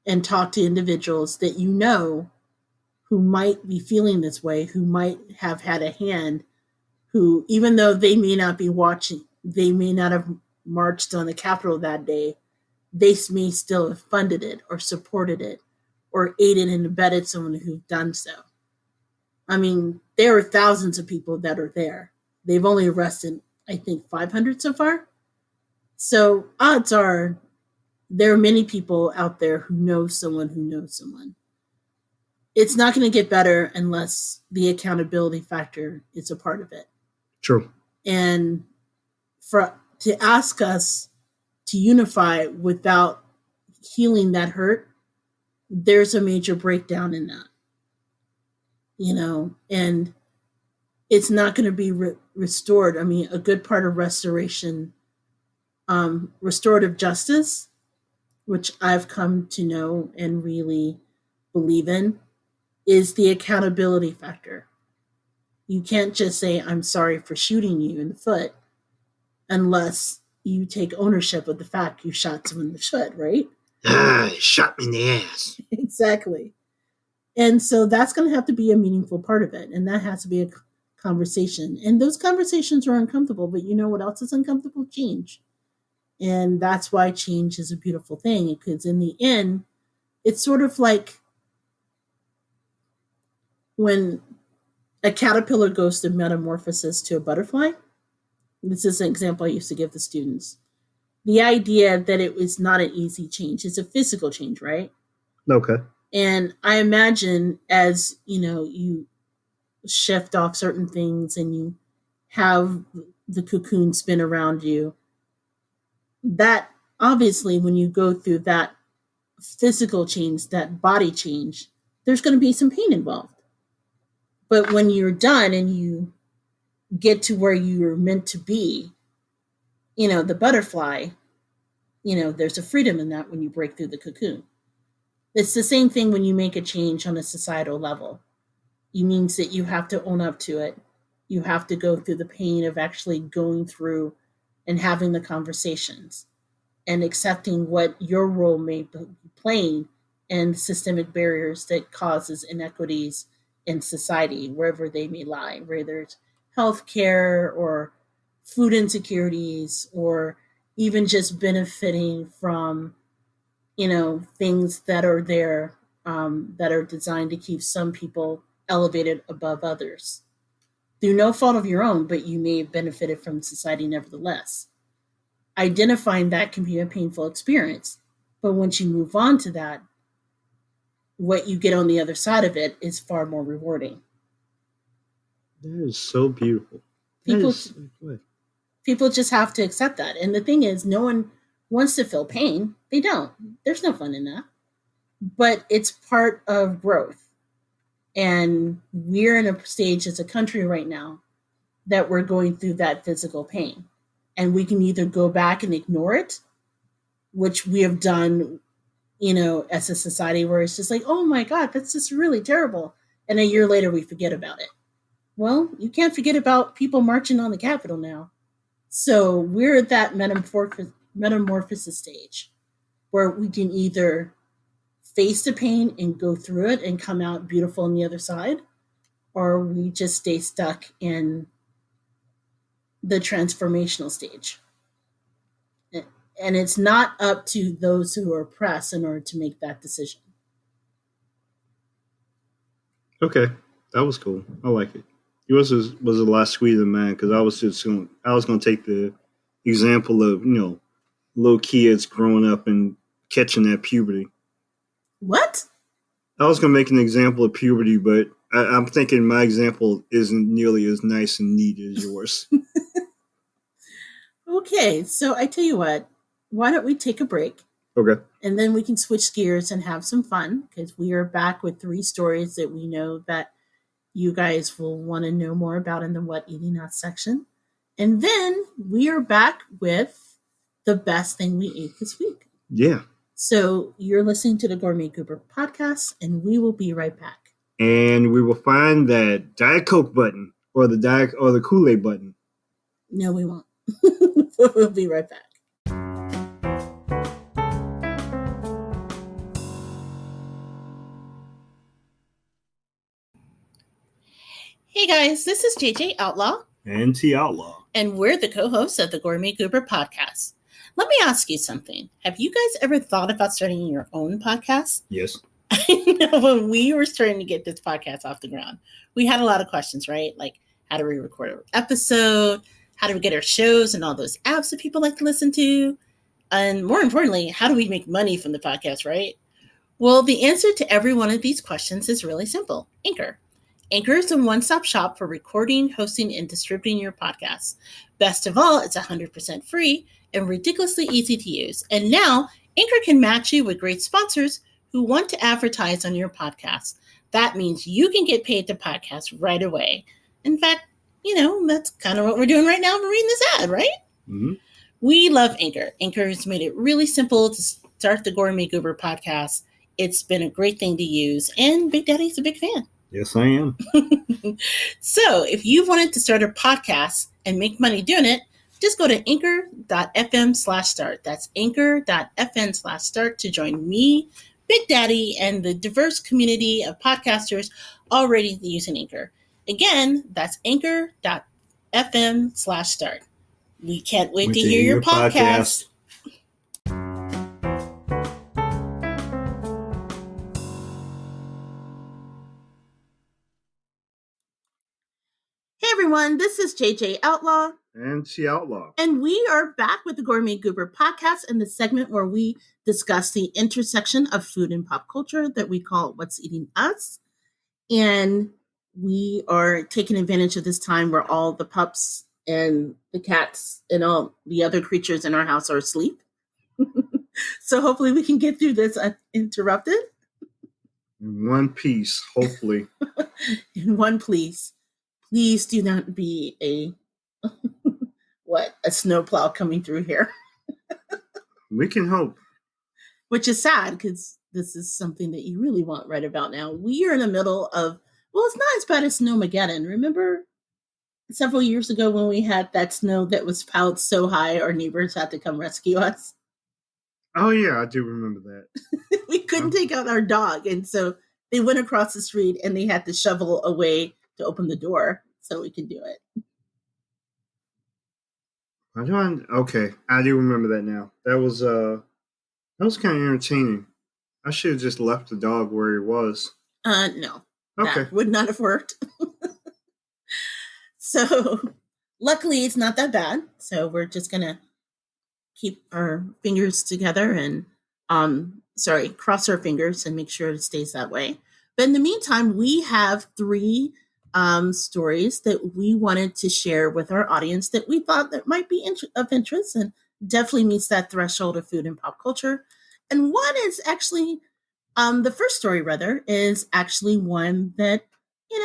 and talk to individuals that you know who might be feeling this way, who might have had a hand, who, even though they may not be watching, they may not have marched on the Capitol that day, they may still have funded it or supported it or aided and abetted someone who's done so. There are thousands of people that are there. They've only arrested, I think, 500 so far. So odds are there are many people out there who know someone who knows someone. It's not going to get better unless the accountability factor is a part of it. True. And to ask us to unify without healing that hurt, there's a major breakdown in that. And it's not going to be restored. A good part of restoration, restorative justice, which I've come to know and really believe in, is the accountability factor. You can't just say, I'm sorry for shooting you in the foot, unless you take ownership of the fact you shot someone in the foot, right? He shot me in the ass. Exactly. And so that's going to have to be a meaningful part of it. And that has to be a conversation. And those conversations are uncomfortable, but you know what else is uncomfortable? Change. And that's why change is a beautiful thing, because in the end, it's sort of like when a caterpillar goes through metamorphosis to a butterfly. This is an example I used to give the students. The idea that it was not an easy change. It's a physical change, right? Okay. And I imagine as, you shift off certain things and you have the cocoon spin around you, that obviously when you go through that physical change, that body change, there's going to be some pain involved. But when you're done and you get to where you're meant to be, the butterfly, there's a freedom in that when you break through the cocoon. It's the same thing when you make a change on a societal level. It means that you have to own up to it. You have to go through the pain of actually going through and having the conversations and accepting what your role may be playing in systemic barriers that causes inequities in society, wherever they may lie, whether it's healthcare or food insecurities or even just benefiting from, things that are there that are designed to keep some people elevated above others. Through no fault of your own, but you may have benefited from society nevertheless. Identifying that can be a painful experience, but once you move on to that, what you get on the other side of it is far more rewarding. That is so beautiful. People just have to accept that. And the thing is, no one wants to feel pain. They don't. There's no fun in that. But it's part of growth. And we're in a stage as a country right now that we're going through that physical pain. And we can either go back and ignore it, which we have done as a society where it's just like, oh my God, that's just really terrible. And a year later, we forget about it. Well, you can't forget about people marching on the Capitol now. So we're at that metamorphosis stage where we can either face the pain and go through it and come out beautiful on the other side, or we just stay stuck in the transformational stage. And it's not up to those who are oppressed in order to make that decision. Okay, that was cool. I like it. Yours was a lot sweeter than mine because I was going to take the example of little kids growing up and catching that puberty. What? I was going to make an example of puberty, but I'm thinking my example isn't nearly as nice and neat as yours. Okay, so I tell you what, why don't we take a break? Okay. And then we can switch gears and have some fun because we are back with 3 stories that we know that you guys will want to know more about in the What Eating Us section. And then we are back with the best thing we ate this week. Yeah. So you're listening to the Gourmet Goober podcast, and we will be right back. And we will find that Diet Coke button or the Kool-Aid button. No, we won't. We'll be right back. Hey guys, this is JJ Outlaw. And T Outlaw. And we're the co-hosts of the Gourmet Goober podcast. Let me ask you something. Have you guys ever thought about starting your own podcast? Yes. I know when we were starting to get this podcast off the ground, we had a lot of questions, right? Like, how do we record an episode? How do we get our shows and all those apps that people like to listen to? And more importantly, how do we make money from the podcast, right? Well, the answer to every one of these questions is really simple. Anchor. Anchor is a one-stop shop for recording, hosting, and distributing your podcasts. Best of all, it's 100% free and ridiculously easy to use. And now, Anchor can match you with great sponsors who want to advertise on your podcast. That means you can get paid to podcast right away. In fact, that's kind of what we're doing right now. We're reading this ad, right? Mm-hmm. We love Anchor. Anchor has made it really simple to start the Gourmet Goober podcast. It's been a great thing to use, and Big Daddy's a big fan. Yes, I am. So if you wanted to start a podcast and make money doing it, just go to anchor.fm/start. That's anchor.fm/start to join me, Big Daddy, and the diverse community of podcasters already using Anchor. Again, that's anchor.fm/start. We can't wait to hear your podcast. Hey everyone, this is JJ Outlaw. And T Outlaw. And we are back with the Gourmet Goober podcast in the segment where we discuss the intersection of food and pop culture that we call What's Eating Us. And we are taking advantage of this time where all the pups and the cats and all the other creatures in our house are asleep. So hopefully we can get through this uninterrupted. In one piece, hopefully. In one piece. Please do not be a snowplow coming through here. We can hope. Which is sad because this is something that you really want right about now. We are in the middle of, it's not as bad as Snowmageddon. Remember several years ago when we had that snow that was piled so high our neighbors had to come rescue us? Oh, yeah, I do remember that. We couldn't take out our dog. And so they went across the street and they had to shovel away to open the door so we could do it. Okay, I do remember that now. That was kind of entertaining. I should have just left the dog where he was. No. Okay. That would not have worked. So luckily it's not that bad. So we're just going to keep our fingers together and cross our fingers and make sure it stays that way. But in the meantime, we have 3 stories that we wanted to share with our audience that we thought that might be of interest and definitely meets that threshold of food and pop culture. And one is actually, the first story rather, is actually one that,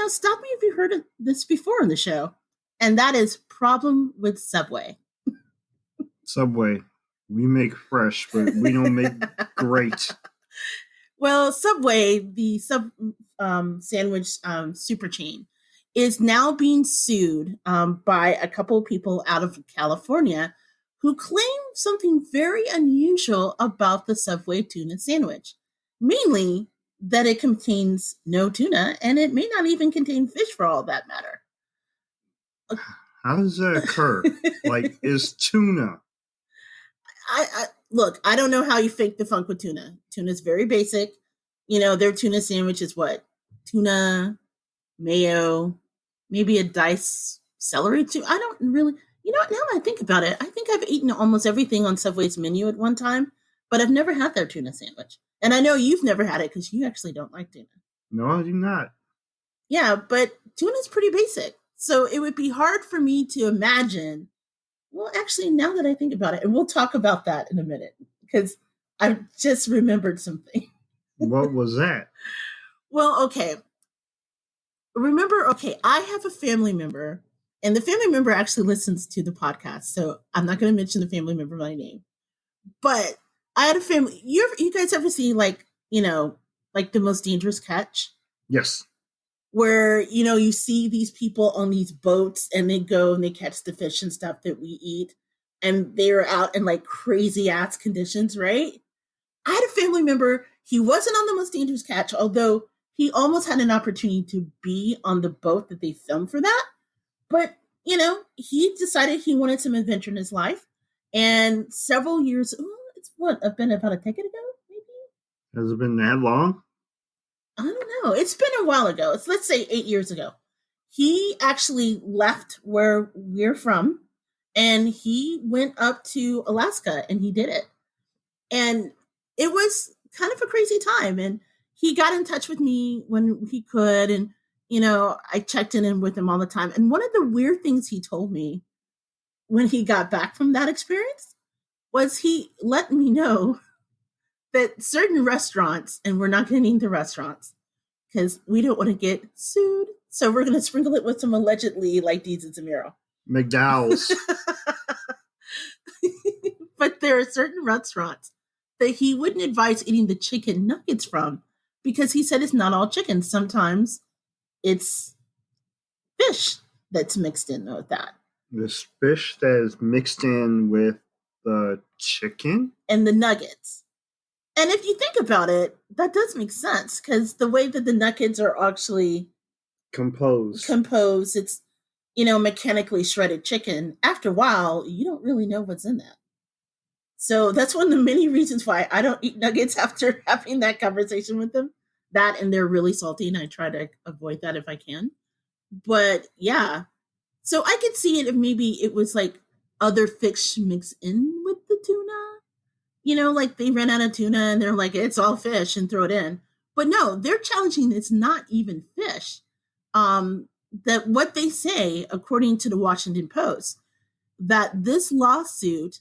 stop me if you've heard of this before in the show. And that is Problem with Subway. Subway. We make fresh, but we don't make great. Well, Subway, the sandwich super chain, is now being sued by a couple of people out of California who claim something very unusual about the Subway tuna sandwich. Mainly that it contains no tuna and it may not even contain fish for all that matter. How does that occur? Like, is tuna? I look, I don't know how you fake the funk with tuna. Tuna's very basic. You know, their tuna sandwich is what? Tuna, mayo, maybe a diced celery too. I don't really, you know what, now that I think about it, I think I've eaten almost everything on Subway's menu at one time, but I've never had their tuna sandwich. And I know you've never had it because you actually don't like tuna. No, I do not. Yeah, but tuna's pretty basic. So it would be hard for me to imagine. Well, actually, now that I think about it, and we'll talk about that in a minute because I just remembered something. What was that? Well, okay. Remember, okay, I have a family member, and the family member actually listens to the podcast. So I'm not going to mention the family member by name. But I had a family. You guys ever see, like, you know, like The Most Dangerous Catch? Yes. Where, you know, you see these people on these boats and they go and they catch the fish and stuff that we eat. And they're out in like crazy ass conditions, right? I had a family member. He wasn't on The Most Dangerous Catch, although he almost had an opportunity to be on the boat that they filmed for that. But, you know, he decided he wanted some adventure in his life. And several years, it's been about a decade ago, maybe? Has it been that long? I don't know. It's been a while ago. Let's say 8 years ago. He actually left where we're from and he went up to Alaska and he did it. And it was kind of a crazy time. And he got in touch with me when he could. And, you know, I checked in with him all the time. And one of the weird things he told me when he got back from that experience was he let me know that certain restaurants, and we're not going to name the restaurants because we don't want to get sued. So we're going to sprinkle it with some allegedly like Deeds and Zamiro. McDowell's. But there are certain restaurants that he wouldn't advise eating the chicken nuggets from because he said it's not all chicken. Sometimes it's fish that's mixed in with that. This fish that is mixed in with the chicken? And the nuggets. And if you think about it, that does make sense because the way that the nuggets are actually composed, it's, you know, mechanically shredded chicken. After a while, you don't really know what's in that. So that's one of the many reasons why I don't eat nuggets after having that conversation with them. That and they're really salty, and I try to avoid that if I can. But yeah, so I could see it if maybe it was like other fish mixed in with the tuna. You know, like they ran out of tuna and they're like, it's all fish and throw it in. But no, they're challenging it's not even fish. That what they say, according to the Washington Post, that this lawsuit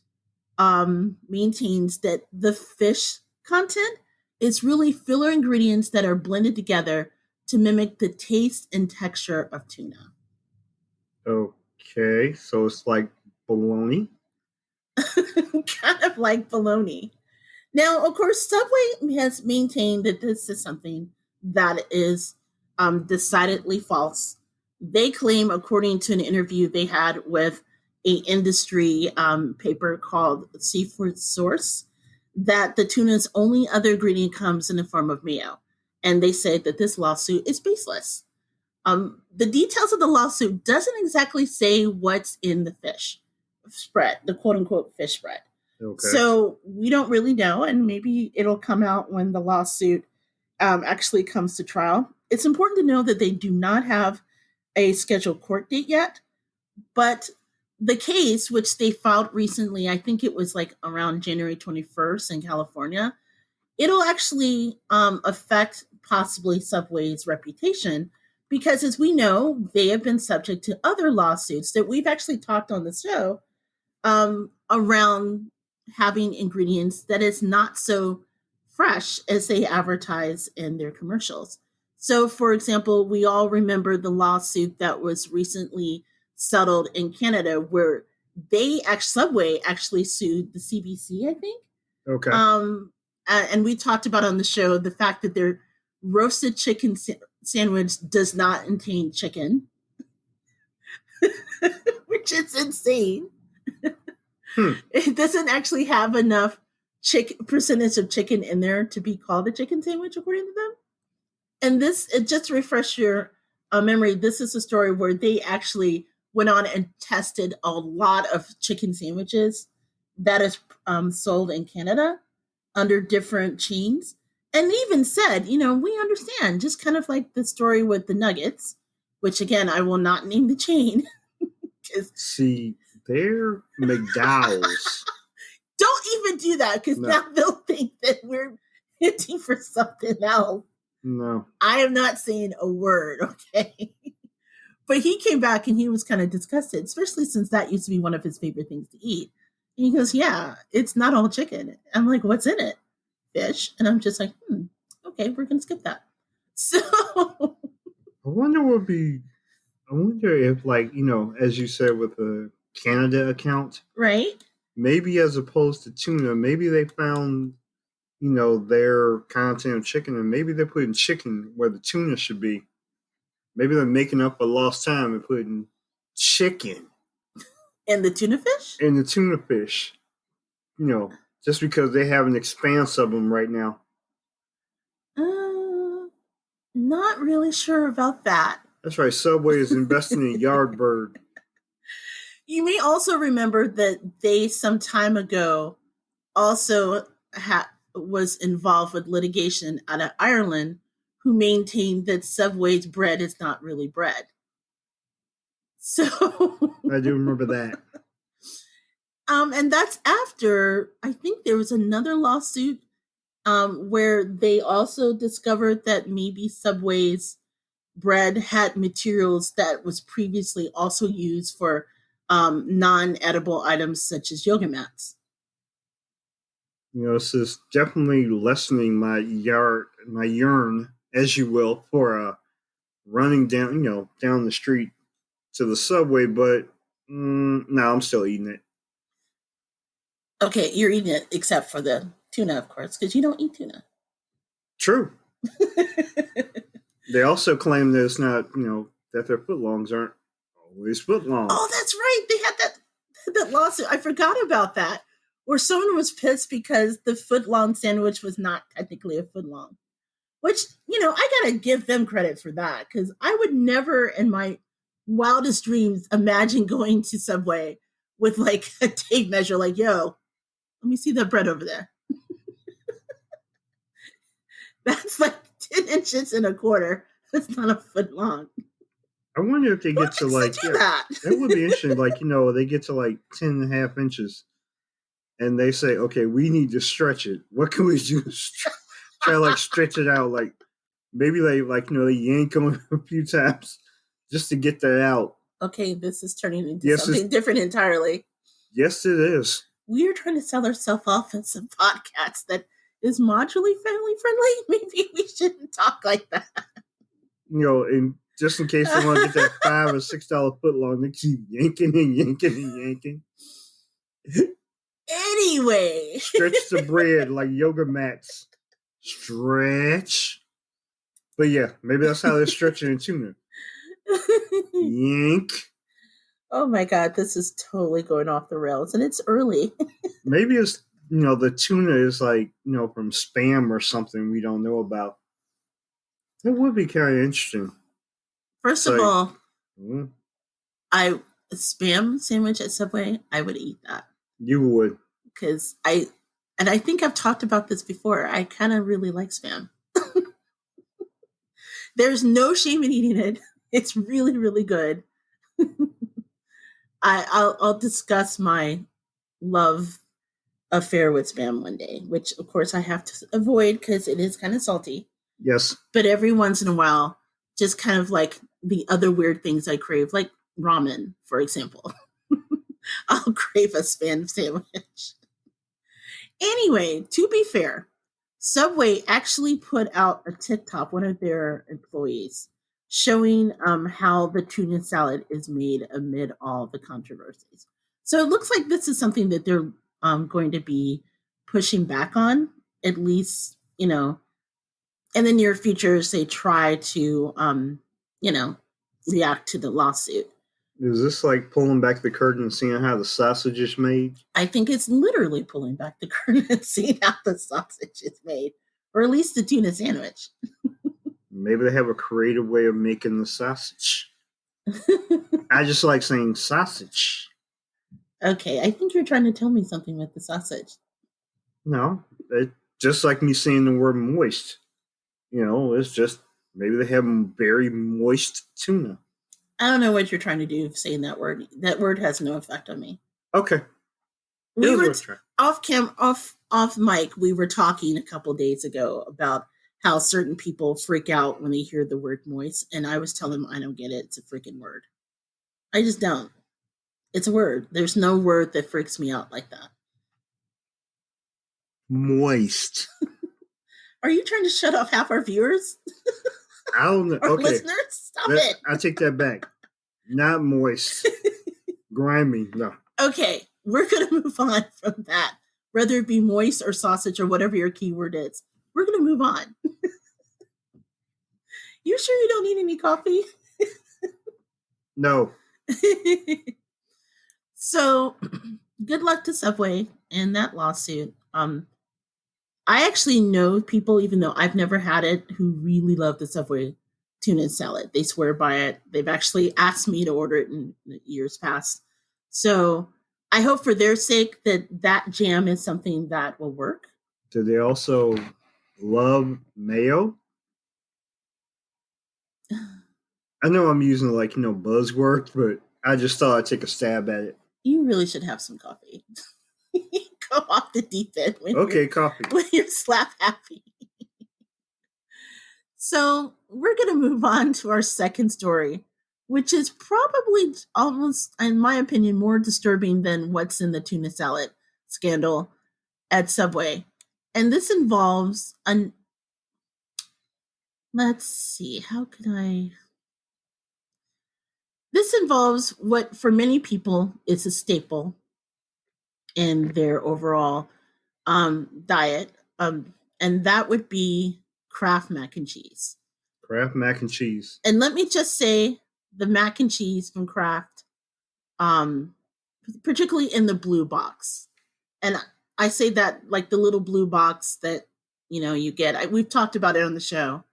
maintains that the fish content is really filler ingredients that are blended together to mimic the taste and texture of tuna. Okay, so it's like bologna? Kind of like bologna. Now, of course, Subway has maintained that this is something that is decidedly false. They claim, according to an interview they had with a industry paper called Seafood Source, that the tuna's only other ingredient comes in the form of mayo. And they say that this lawsuit is baseless. The details of the lawsuit doesn't exactly say what's in the fish spread, the quote unquote fish spread. Okay. So we don't really know, and maybe it'll come out when the lawsuit actually comes to trial. It's important to know that they do not have a scheduled court date yet, but the case, which they filed recently, I think it was like around January 21st in California, it'll actually affect possibly Subway's reputation because, as we know, they have been subject to other lawsuits that we've actually talked on the show around having ingredients that is not so fresh as they advertise in their commercials. So, for example, we all remember the lawsuit that was recently settled in Canada where Subway actually sued the CBC, I think. Okay. and we talked about on the show the fact that their roasted chicken sandwich does not contain chicken, which is insane. It doesn't actually have enough percentage of chicken in there to be called a chicken sandwich, according to them. And this, it just to refresh your memory, this is a story where they actually went on and tested a lot of chicken sandwiches that is sold in Canada under different chains. And they even said, we understand, just kind of like the story with the nuggets, which again, I will not name the chain. See, they're McDowell's. Don't even do that, because now they'll think that we're hinting for something else. No. I am not saying a word, okay? But he came back and he was kind of disgusted, especially since that used to be one of his favorite things to eat. And he goes, yeah, it's not all chicken. I'm like, what's in it? Fish. And I'm just like, okay, we're going to skip that. So I wonder if, like, as you said with the Canada account. Right. Maybe as opposed to tuna, maybe they found, their content of chicken, and maybe they're putting chicken where the tuna should be. Maybe they're making up for lost time and putting chicken. And the tuna fish? And the tuna fish. Just because they have an expanse of them right now. Not really sure about that. That's right. Subway is investing in Yardbird. You may also remember that they, some time ago, also was involved with litigation out of Ireland, who maintained that Subway's bread is not really bread. So I do remember that. And that's after, I think there was another lawsuit where they also discovered that maybe Subway's bread had materials that was previously also used for non-edible items such as yoga mats. This is definitely lessening my yearn, as you will, for running down, down the street to the Subway. But no, I'm still eating it. Okay, you're eating it, except for the tuna, of course, because you don't eat tuna. True. They also claim that it's not, that their footlongs aren't always footlong. Oh, that's right. They had that lawsuit. I forgot about that. Where someone was pissed because the footlong sandwich was not technically a footlong. Which, I gotta give them credit for that, because I would never in my wildest dreams imagine going to Subway with like a tape measure, like, yo, let me see that bread over there. That's like 10 inches and a quarter. That's not a foot long. I wonder if they get to like, that would be interesting. Like, they get to like 10 and a half inches and they say, okay, we need to stretch it. What can we do? Try to like stretch it out. Like maybe they yank them a few times just to get that out. Okay, this is turning into something different entirely. Yes, it is. We are trying to sell ourselves off in some podcast that is modularly family friendly. Maybe we shouldn't talk like that. And just in case they want to get that $5 or $6 foot long, they keep yanking and yanking and yanking. Anyway. Stretch the bread like yoga mats. Stretch. But yeah, maybe that's how they're stretching in tuna. Yank. Oh my God, this is totally going off the rails, and it's early. Maybe it's, the tuna is like, from Spam or something we don't know about. That would be kind of interesting. First of all, a Spam sandwich at Subway, I would eat that. You would. Because I think I've talked about this before, I kind of really like Spam. There's no shame in eating it. It's really, really good. I'll discuss my love affair with Spam one day, which of course I have to avoid because it is kind of salty. Yes. But every once in a while, just kind of like the other weird things I crave, like ramen, for example. I'll crave a Spam sandwich. Anyway, to be fair, Subway actually put out a TikTok, one of their employees, showing how the tuna salad is made amid all the controversies. So it looks like this is something that they're going to be pushing back on at least, in the near future, say try to, react to the lawsuit. Is this like pulling back the curtain and seeing how the sausage is made? I think it's literally pulling back the curtain and seeing how the sausage is made, or at least the tuna sandwich. Maybe they have a creative way of making the sausage. I just like saying sausage. Okay, I think you're trying to tell me something with the sausage. No, just like me saying the word moist. It's just maybe they have very moist tuna. I don't know what you're trying to do saying that word. That word has no effect on me. Okay. We were off mic. We were talking a couple days ago about how certain people freak out when they hear the word moist, and I was telling them I don't get it. It's a freaking word. I just don't. It's a word. There's no word that freaks me out like that. Moist. Are you trying to shut off half our viewers? I don't know. Okay. Listeners, stop it. I take that back. Not moist. Grimy. No. Okay, we're going to move on from that. Whether it be moist or sausage or whatever your keyword is, we're going to move on. You sure you don't need any coffee? No. So, good luck to Subway and that lawsuit. I actually know people, even though I've never had it, who really love the Subway tuna salad. They swear by it. They've actually asked me to order it in years past. So I hope for their sake that jam is something that will work. Do they also love mayo? I know I'm using buzzwords, but I just thought I'd take a stab at it. You really should have some coffee. Go off the deep end coffee. When you're slap happy. So we're going to move on to our second story, which is probably almost, in my opinion, more disturbing than what's in the tuna salad scandal at Subway. And this involves let's see, how could I? This involves what for many people is a staple in their overall diet, and that would be Kraft mac and cheese. Kraft mac and cheese. And let me just say, the mac and cheese from Kraft, particularly in the blue box, and I say that like the little blue box that you get. We've talked about it on the show.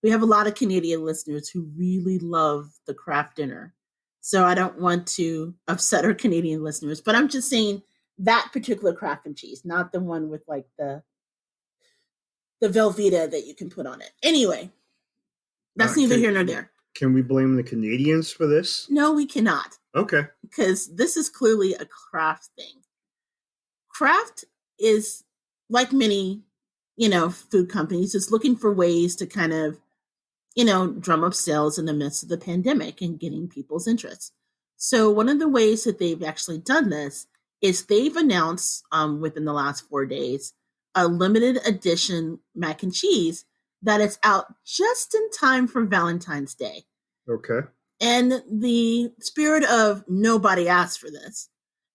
We have a lot of Canadian listeners who really love the Kraft dinner, so I don't want to upset our Canadian listeners, but I'm just saying that particular Kraft and cheese, not the one with like the Velveeta that you can put on it. Anyway, that's neither here nor there. Can we blame the Canadians for this? No, we cannot. Okay. Because this is clearly a Kraft thing. Kraft is, like many, food companies, is looking for ways to kind of, drum up sales in the midst of the pandemic and getting people's interest. So one of the ways that they've actually done this is they've announced within the last 4 days a limited edition mac and cheese that is out just in time for Valentine's Day. Okay. And the spirit of nobody asked for this,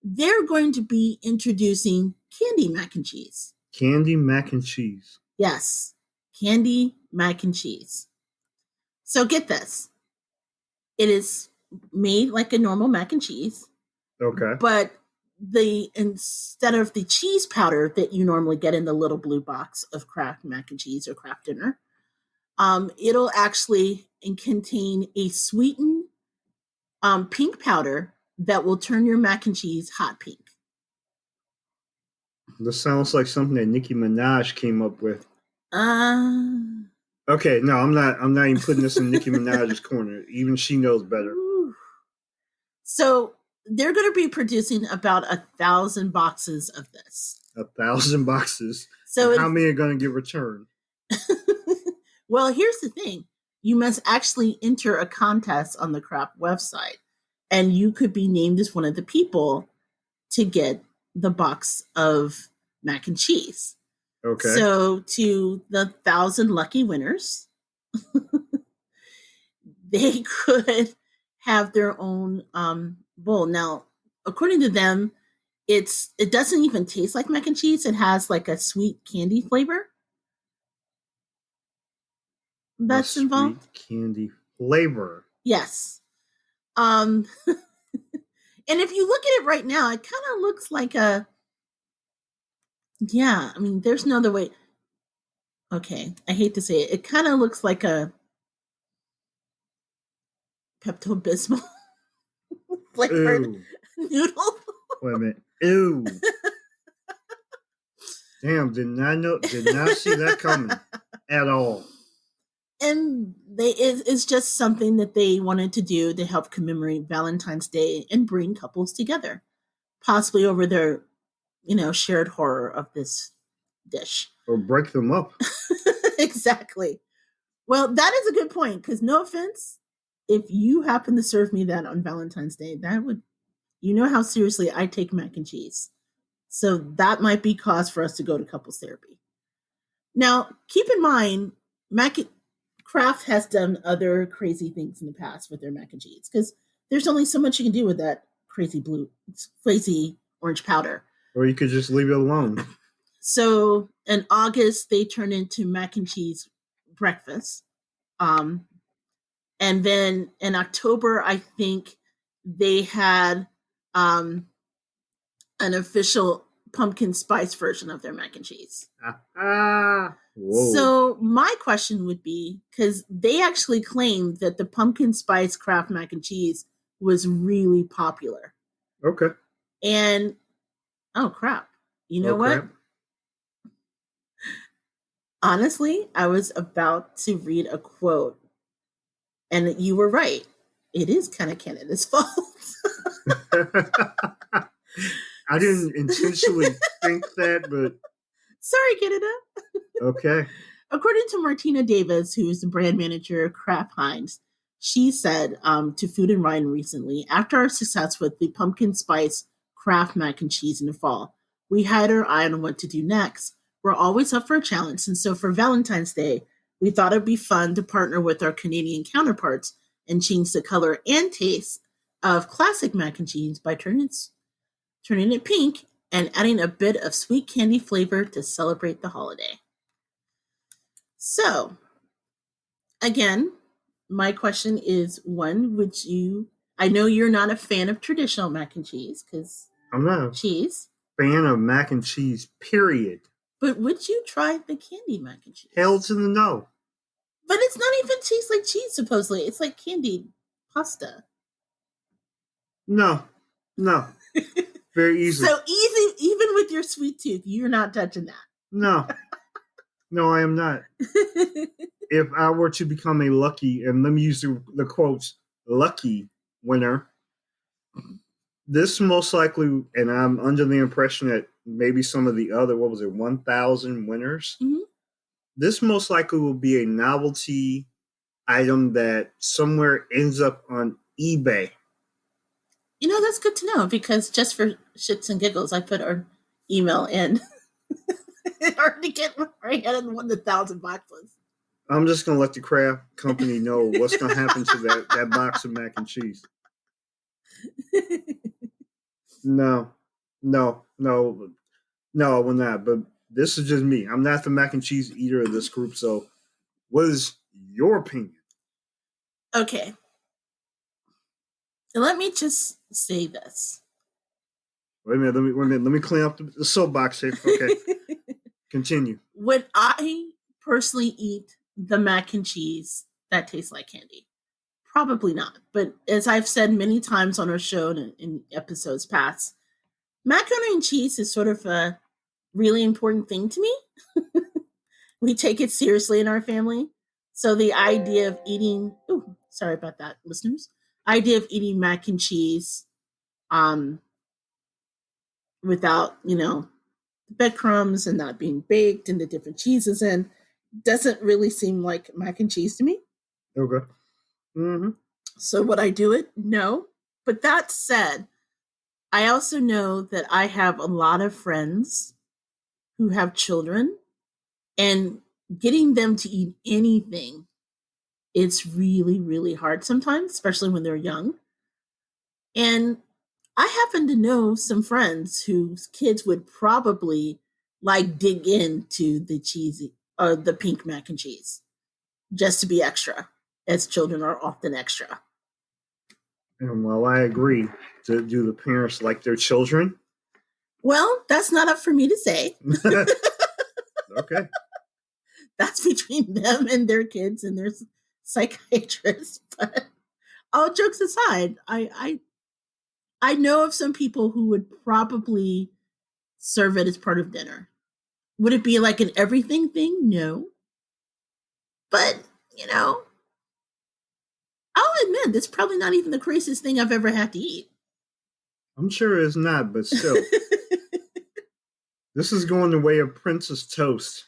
they're going to be introducing candy mac and cheese. Candy mac and cheese. Yes. Candy mac and cheese. So get this. It is made like a normal mac and cheese. Okay. But instead of the cheese powder that you normally get in the little blue box of Kraft mac and cheese or Kraft dinner, it'll actually contain a sweetened pink powder that will turn your mac and cheese hot pink. This sounds like something that Nicki Minaj came up with. Okay, no, I'm not even putting this in Nicki Minaj's corner. Even she knows better. So they're going to be producing about 1,000 boxes of this. 1,000 boxes. So how many are going to get returned? Well, here's the thing. You must actually enter a contest on the Kraft website, and you could be named as one of the people to get the box of mac and cheese. Okay. So to the 1,000 lucky winners, they could have their own bowl. Now, according to them, it doesn't even taste like mac and cheese. It has like a sweet candy flavor that's involved. Sweet candy flavor. Yes. And if you look at it right now, it kind of looks like a, yeah, I mean, there's no other way. Okay, I hate to say it. It kind of looks like a Pepto Bismol flavored Ew. noodle. Wait a minute. Ew. Damn, did not see that coming at all. And it's just something that they wanted to do to help commemorate Valentine's Day and bring couples together, possibly over their, shared horror of this dish. Or break them up. Exactly. Well, that is a good point, because no offense, if you happen to serve me that on Valentine's Day, that would, how seriously I take mac and cheese. So that might be cause for us to go to couples therapy. Now, keep in mind, Kraft has done other crazy things in the past with their mac and cheese, because there's only so much you can do with that crazy orange powder. Or you could just leave it alone. So in August, they turned into mac and cheese breakfast. And then in October, I think they had an official pumpkin spice version of their mac and cheese. Whoa. So my question would be, because they actually claimed that the pumpkin spice Kraft mac and cheese was really popular. Okay. And, oh crap. You know what? Crap. Honestly, I was about to read a quote, and you were right. It is kind of Canada's fault. I didn't intentionally think that, but... Sorry, Canada. Okay. According to Martina Davis, who is the brand manager of Kraft Heinz, she said to Food and Wine recently, after our success with the pumpkin spice Kraft mac and cheese in the fall, we had our eye on what to do next. We're always up for a challenge, and so for Valentine's Day, we thought it'd be fun to partner with our Canadian counterparts and change the color and taste of classic mac and cheese by turning it pink and adding a bit of sweet candy flavor to celebrate the holiday. So, again, my question is, one, I know you're not a fan of traditional mac and cheese, because I'm not cheese. a fan of mac and cheese, period. But would you try the candy mac and cheese? Hell to the no. But it's not even tastes like cheese, supposedly. It's like candied pasta. No. Very easy. So easy, even with your sweet tooth, you're not touching that. No, I am not. If I were to become a lucky, and let me use the quotes, lucky winner, this most likely, and I'm under the impression that maybe some of the other, 1,000 winners, mm-hmm. This most likely will be a novelty item that somewhere ends up on eBay. That's good to know, because just for shits and giggles, I put our email in in order to get right ahead in 1,000 boxes. I'm just going to let the Kraft company know what's going to happen to that box of mac and cheese. No, I will not. But this is just me. I'm not the mac and cheese eater of this group. So what is your opinion? Okay. Let me just say this. Wait a minute. Let me clean up the soapbox here. Okay. Continue. Would I personally eat the mac and cheese that tastes like candy? Probably not. But as I've said many times on our show and in episodes past, macaroni and cheese is sort of a really important thing to me. We take it seriously in our family. So the idea of eating, sorry about that, listeners. Idea of eating mac and cheese without, breadcrumbs and not being baked and the different cheeses in doesn't really seem like mac and cheese to me. Okay. Mm-hmm. So would I do it? No. But that said, I also know that I have a lot of friends who have children, and getting them to eat anything, it's really, really hard sometimes, especially when they're young. And I happen to know some friends whose kids would probably like dig into the cheesy or the pink mac and cheese just to be extra, as children are often extra. And while I agree, do the parents like their children? Well, that's not up for me to say. Okay. That's between them and their kids and their psychiatrist. But all jokes aside, I know of some people who would probably serve it as part of dinner. Would it be like an everything thing? No. But, you know, I'll admit, it's probably not even the craziest thing I've ever had to eat. I'm sure it's not, but still. This is going the way of Princess Toast.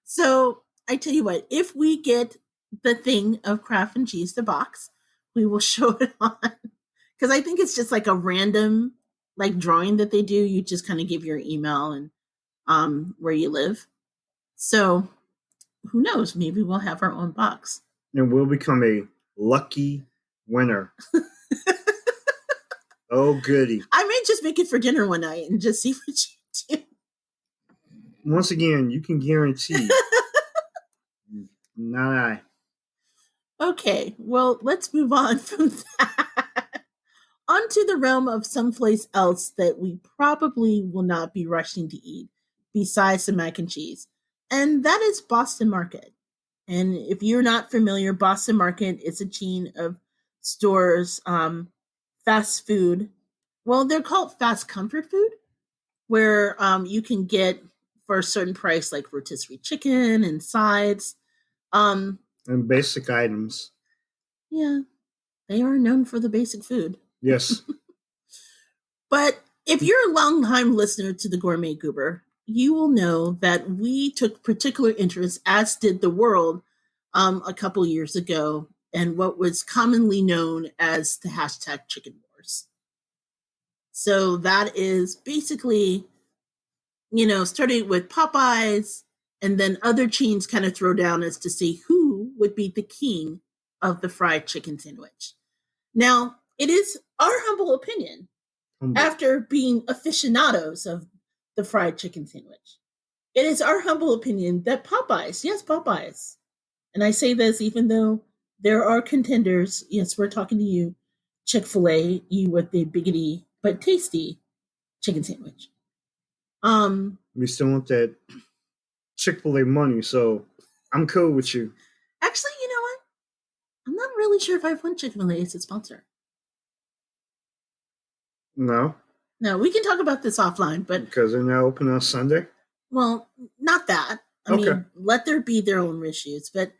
So, I tell you what, if we get the thing of Kraft and cheese, the box, we will show it on. Because I think it's just like a random like drawing that they do. You just kind of give your email and where you live. So who knows? Maybe we'll have our own box. And we'll become a lucky winner. Oh, goody. I may just make it for dinner one night and just see what you do. Once again, you can guarantee. Not I. Okay, well, let's move on from that. Onto the realm of someplace else that we probably will not be rushing to eat besides the mac and cheese. And that is Boston Market. And if you're not familiar, Boston Market is a chain of stores, fast food. Well, they're called fast comfort food, where you can get for a certain price, like rotisserie chicken and sides. And basic items. Yeah, they are known for the basic food. Yes. But if you're a long-time listener to the Gourmet Goober, you will know that we took particular interest, as did the world, a couple years ago, in what was commonly known as the hashtag Chicken Wars. So that is basically, starting with Popeyes, and then other chains kind of throw down as to see who would be the king of the fried chicken sandwich. Now, it is our humble opinion, after being aficionados of the fried chicken sandwich, it is our humble opinion that Popeyes, yes, Popeyes, and I say this even though there are contenders, yes, we're talking to you, Chick-fil-A, you with the biggity but tasty chicken sandwich. We still want that Chick-fil-A money, so I'm cool with you. Actually, you know what? I'm not really sure if I've won Chick-fil-A as a sponsor. No. No, we can talk about this offline, but because they're now open on Sunday. Well, not that. I mean, let there be their own issues, but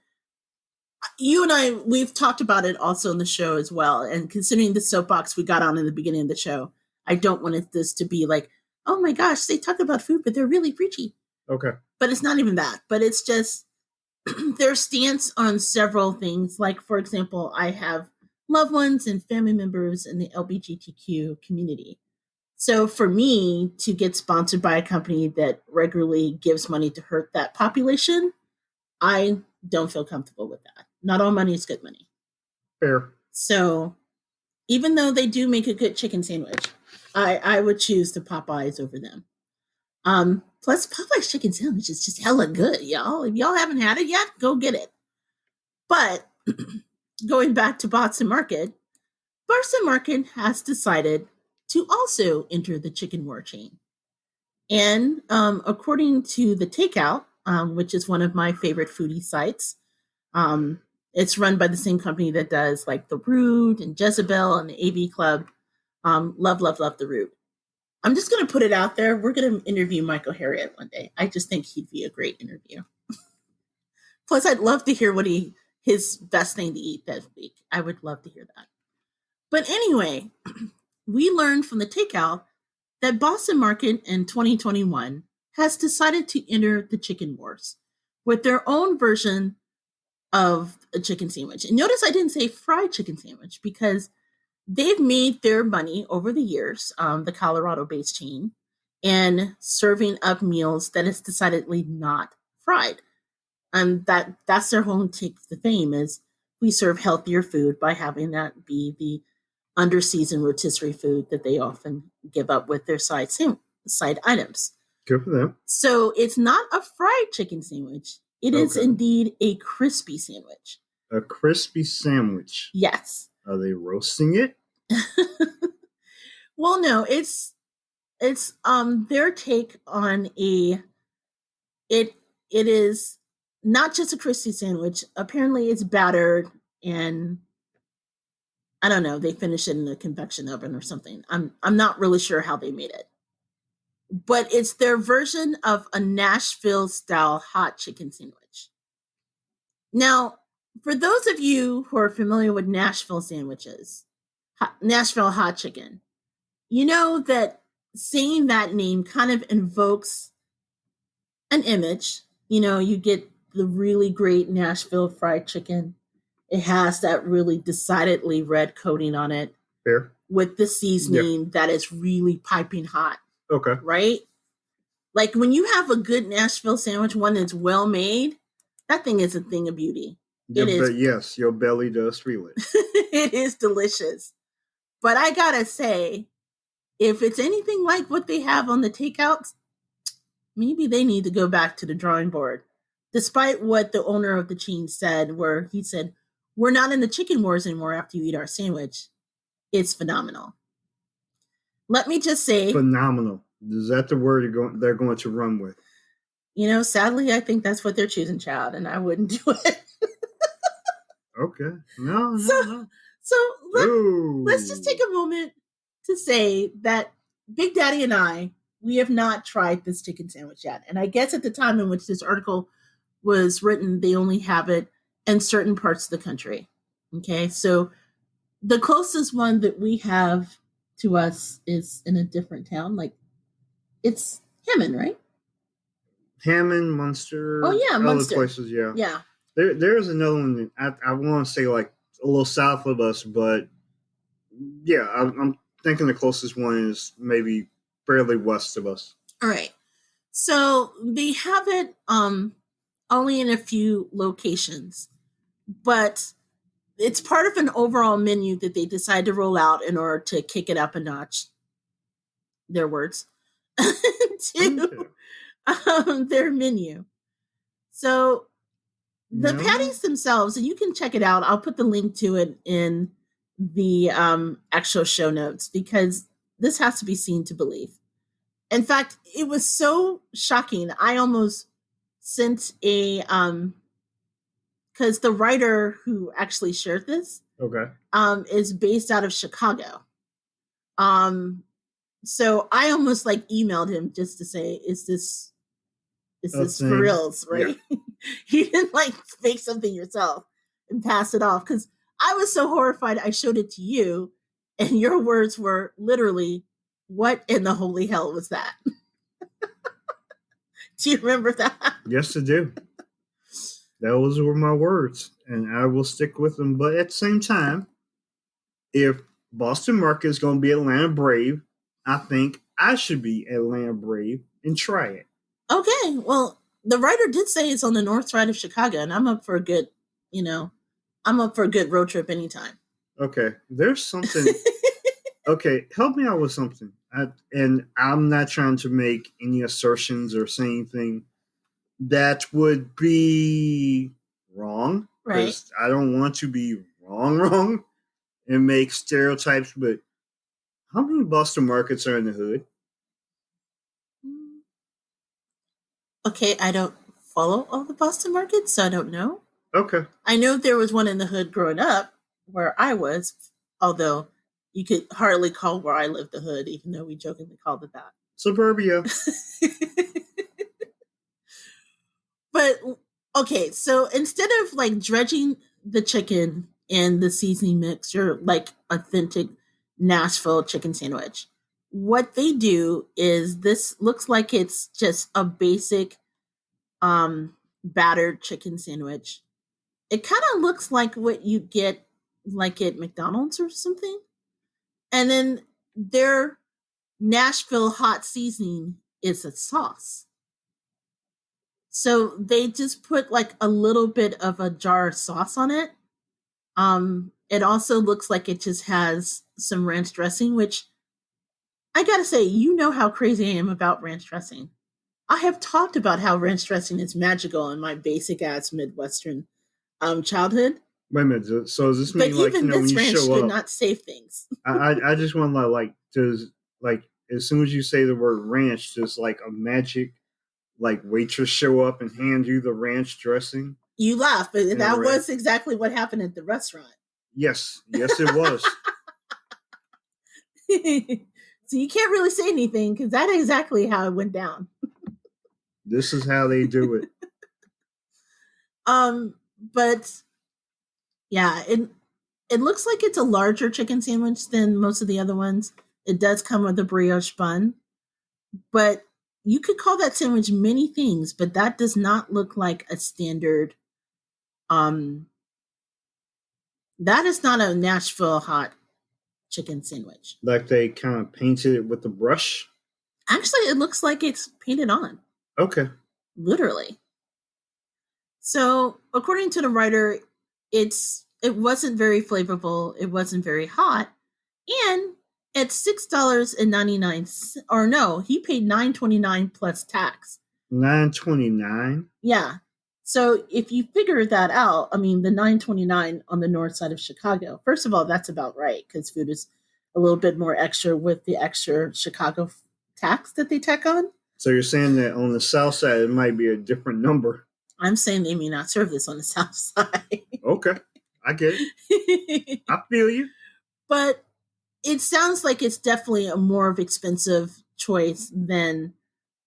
you and I, we've talked about it also in the show as well. And considering the soapbox we got on in the beginning of the show, I don't want this to be like, oh my gosh, they talk about food, but they're really preachy. Okay. But it's not even that. But it's just their stance on several things. Like, for example, I have loved ones and family members in the LGBTQ community. So for me to get sponsored by a company that regularly gives money to hurt that population, I don't feel comfortable with that. Not all money is good money. Fair. So even though they do make a good chicken sandwich, I would choose the Popeyes over them. Plus, Popeye's chicken sandwich is just hella good, y'all. If y'all haven't had it yet, go get it. But going back to Boston Market has decided to also enter the chicken war chain. And according to the Takeout, which is one of my favorite foodie sites, it's run by the same company that does like The Root and Jezebel and the AV Club. Love The Root. I'm just going to put it out there. We're going to interview Michael Harriot one day. I just think he'd be a great interview. Plus, I'd love to hear what his best thing to eat that week. I would love to hear that. But anyway, we learned from the Takeout that Boston Market in 2021 has decided to enter the chicken wars with their own version of a chicken sandwich. And notice I didn't say fried chicken sandwich because they've made their money over the years, the Colorado-based chain, and serving up meals that is decidedly not fried. And that's their whole take to fame is we serve healthier food by having that be the under seasoned rotisserie food that they often give up with their side items. Good for them. So it's not a fried chicken sandwich. It is indeed a crispy sandwich. A crispy sandwich. Yes. Are they roasting it? Well, no, it's their take on it is not just a crispy sandwich. Apparently it's battered and I don't know, they finish it in a convection oven or something. I'm not really sure how they made it. But it's their version of a Nashville style hot chicken sandwich. Now, for those of you who are familiar with Nashville sandwiches, Nashville hot chicken, you know that saying that name kind of invokes an image. You know, you get the really great Nashville fried chicken. It has that really decidedly red coating on it. Fair. With the seasoning that is really piping hot. Okay. Right? Like when you have a good Nashville sandwich, one that's well made, that thing is a thing of beauty. Yes, your belly does feel it. It is delicious. But I gotta say, if it's anything like what they have on the takeouts, maybe they need to go back to the drawing board. Despite what the owner of the chain said, where he said, "We're not in the chicken wars anymore after you eat our sandwich." It's phenomenal. Let me just say... Phenomenal. Is that the word they're going to run with? You know, sadly, I think that's what they're choosing, child, and I wouldn't do it. Okay. No. So let's just take a moment to say that Big Daddy and I, we have not tried this chicken sandwich yet. And I guess at the time in which this article was written, they only have it in certain parts of the country. Okay, so the closest one that we have to us is in a different town. Like, it's Hammond, right? Hammond, Munster. Oh, yeah, Munster. Other places, yeah. Yeah. There's another one that I want to say like a little south of us, but yeah, I'm thinking the closest one is maybe fairly west of us. All right. So they have it only in a few locations, but it's part of an overall menu that they decide to roll out in order to kick it up a notch. Their words. to their menu. So the patties themselves, and you can check it out. I'll put the link to it in the actual show notes because this has to be seen to believe. In fact, it was so shocking. I almost sent a because the writer who actually shared this is based out of Chicago. So I almost like emailed him just to say, is this for reals, right? Yeah. You didn't like make something yourself and pass it off. Because I was so horrified I showed it to you and your words were literally, what in the holy hell was that? Do you remember that? Yes, I do. Those were my words and I will stick with them. But at the same time, if Boston Market is going to be Atlanta Brave, I think I should be Atlanta Brave and try it. Okay, well, the writer did say it's on the north side of Chicago, and I'm up for a good, road trip anytime. Okay, there's something. Okay, help me out with something. And I'm not trying to make any assertions or say anything that would be wrong. Right. I don't want to be wrong and make stereotypes, but how many Boston Markets are in the hood? Okay, I don't follow all the Boston Markets, so I don't know. Okay. I know there was one in the hood growing up where I was, although you could hardly call where I lived the hood, even though we jokingly called it that. Suburbia. But, okay, so instead of like dredging the chicken and the seasoning mixture, like authentic Nashville chicken sandwich, what they do is this looks like it's just a basic battered chicken sandwich. It kind of looks like what you get like at McDonald's or something. And then their Nashville hot seasoning is a sauce. So they just put like a little bit of a jar of sauce on it. And It also looks like it just has some ranch dressing, which I gotta say, you know how crazy I am about ranch dressing. I have talked about how ranch dressing is magical in my basic ass Midwestern childhood. Wait a minute. So does this But mean like even when this you ranch show did up? not save things. I just want to like does like as soon as you say the word ranch, does like a magic like waitress show up and hand you the ranch dressing? You laugh, but In a that ranch? was exactly what happened at the restaurant. Yes, it was. So you can't really say anything because that is exactly how it went down. This is how they do it. But yeah, it looks like it's a larger chicken sandwich than most of the other ones. It does come with a brioche bun, but you could call that sandwich many things, but that does not look like a standard. Um, that is not a Nashville hot chicken sandwich. Like they kind of painted it with a brush. Actually, it looks like it's painted on. Okay. Literally. So, according to the writer, it wasn't very flavorful, it wasn't very hot, and at $6.99, or no, he paid $9.29 plus tax. $9.29. Yeah. So if you figure that out, I mean the $9.29 on the north side of Chicago. First of all, that's about right because food is a little bit more extra with the extra Chicago tax that they tack on. So you're saying that on the south side it might be a different number. I'm saying they may not serve this on the south side. Okay. I get it. I feel you. But it sounds like it's definitely a more of expensive choice than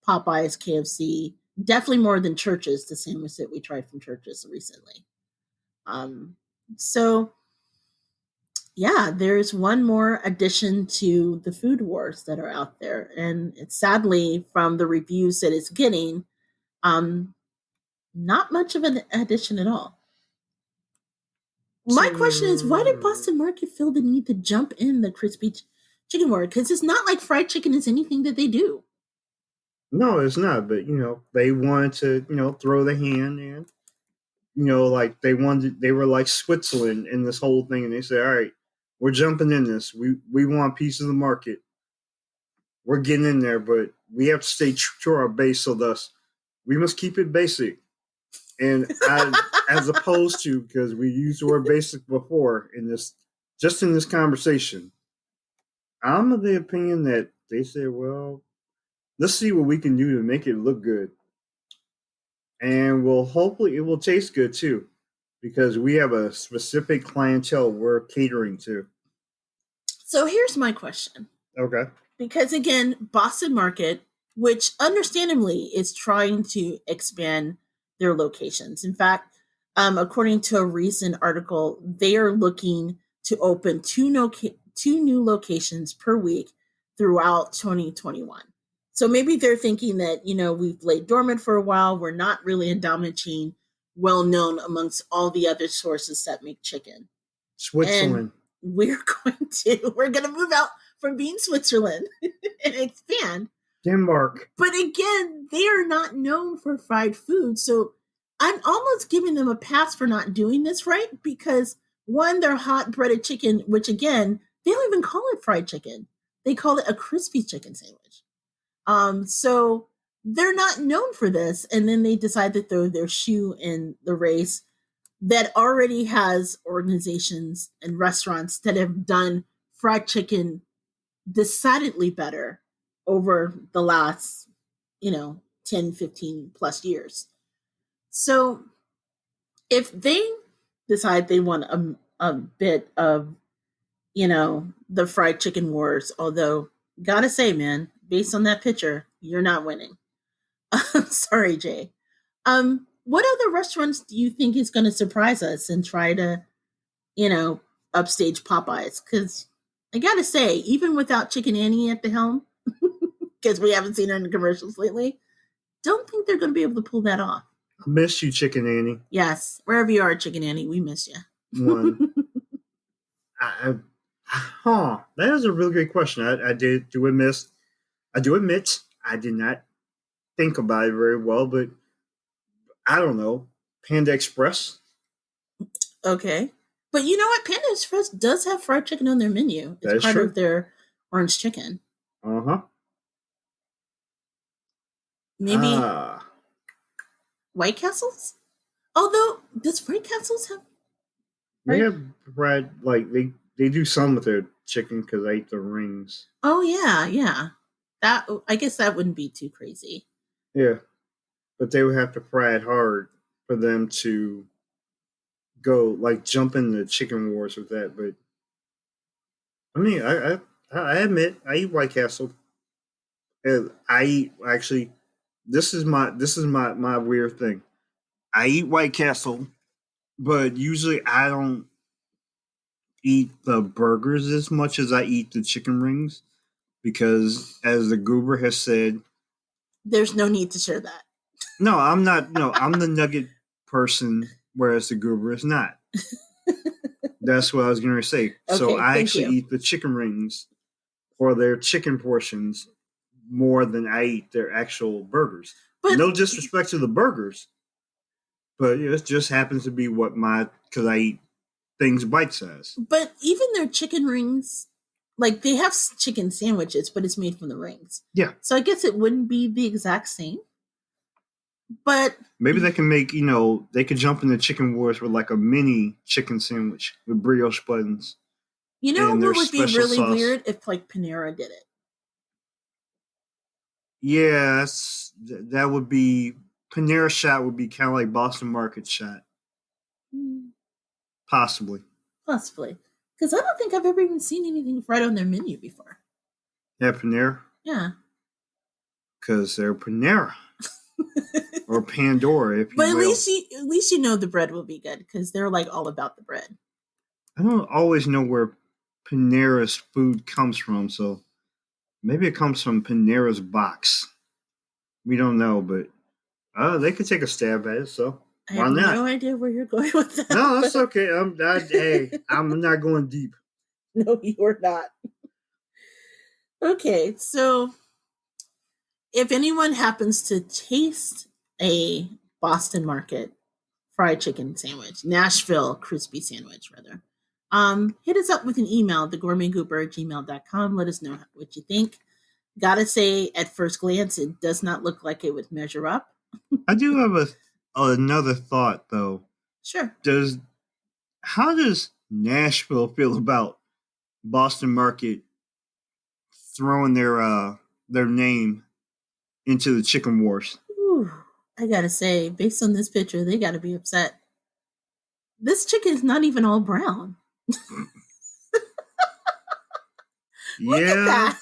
Popeyes, KFC. Definitely more than Church's, the sandwich that we tried from Church's recently. So yeah, there's one more addition to the food wars that are out there, and it's sadly from the reviews that it's getting, not much of an addition at all. My question is, why did Boston Market feel the need to jump in the crispy chicken war? Because it's not like fried chicken is anything that they do. No, it's not. But they wanted to throw the hand in. Like they were like Switzerland in this whole thing, and they said, "All right, we're jumping in this. We want a piece of the market. We're getting in there, but we have to stay true to our base. So thus, we must keep it basic." And as opposed to, because we used the word basic before in this conversation, I'm of the opinion that they said, "Well, let's see what we can do to make it look good, and hopefully it will taste good too." Because we have a specific clientele we're catering to. So here's my question. Okay. Because again, Boston Market, which understandably is trying to expand their locations. In fact, according to a recent article, they are looking to open two new locations per week throughout 2021. So maybe they're thinking that, we've laid dormant for a while. We're not really a dominant chain, well known amongst all the other sources that make chicken. Switzerland. And we're going to move out from being Switzerland and expand. Denmark. But again, they are not known for fried food. So I'm almost giving them a pass for not doing this right because one, they're hot breaded chicken, which again, they don't even call it fried chicken. They call it a crispy chicken sandwich. So they're not known for this. And then they decide to throw their shoe in the race that already has organizations and restaurants that have done fried chicken decidedly better over the last 10 15 plus years. So if they decide they want a bit of the fried chicken wars, although gotta say, man, based on that picture, you're not winning. Sorry, Jay. What other restaurants do you think is going to surprise us and try to upstage Popeyes? Because I gotta say, even without Chicken Annie at the helm, because we haven't seen her in the commercials lately, don't think they're going to be able to pull that off. I miss you, Chicken Annie. Yes, wherever you are, Chicken Annie, we miss you. One. That is a really great question. I do admit I did not think about it very well, but I don't know. Panda Express. Okay. But you know what? Panda Express does have fried chicken on their menu. It's That's part true. of their orange chicken. Uh-huh. Maybe White Castles? Although, does White Castles have They fried? have fried, like, they do some with their chicken because I eat the rings. Oh, yeah, yeah. That I guess that wouldn't be too crazy. Yeah. But they would have to fry it hard for them to go, like, jump in the chicken wars with that. But, I mean, I admit, I eat White Castle. And I eat, actually, this is my weird thing. I eat White Castle, but usually I don't eat the burgers as much as I eat the chicken rings because, as the goober has said, There's no need to share that. no, I'm not. No, I'm the nugget person, whereas the goober is not. That's what I was going to say. So Okay, I thank actually you. eat the chicken rings or their chicken portions more than I eat their actual burgers. But No disrespect to the burgers, but it just happens to be because I eat things bite size. but even their chicken rings, like they have chicken sandwiches, but it's made from the rings. Yeah. So I guess it wouldn't be the exact same. But Maybe they can make, they could jump in the chicken wars with like a mini chicken sandwich with brioche buttons. you know And what their would be special really sauce. weird if like Panera did it. Yeah, that would be Panera shot would be kind of like Boston Market shot, possibly. Possibly. Because I don't think I've ever even seen anything right on their menu before. Yeah, Panera, Yeah. because they're Panera or Pandora, if you But will. at least you know the bread will be good because they're like all about the bread. I don't always know where Panera's food comes from, so maybe it comes from Panera's box. We don't know, but they could take a stab at it. So I why have not? no idea where you're going with that. No, that's okay. I'm not going deep. No, you're not. Okay, so if anyone happens to taste a Boston Market fried chicken sandwich, Nashville crispy sandwich, rather, hit us up with an email, thegourmetgoober@gmail.com. Let us know what you think. Gotta say, at first glance, it does not look like it would measure up. I do have another thought though. Sure. How does Nashville feel about Boston Market throwing their name into the chicken wars? Ooh, I gotta say, based on this picture, they gotta be upset. This chicken is not even all brown. Look at that.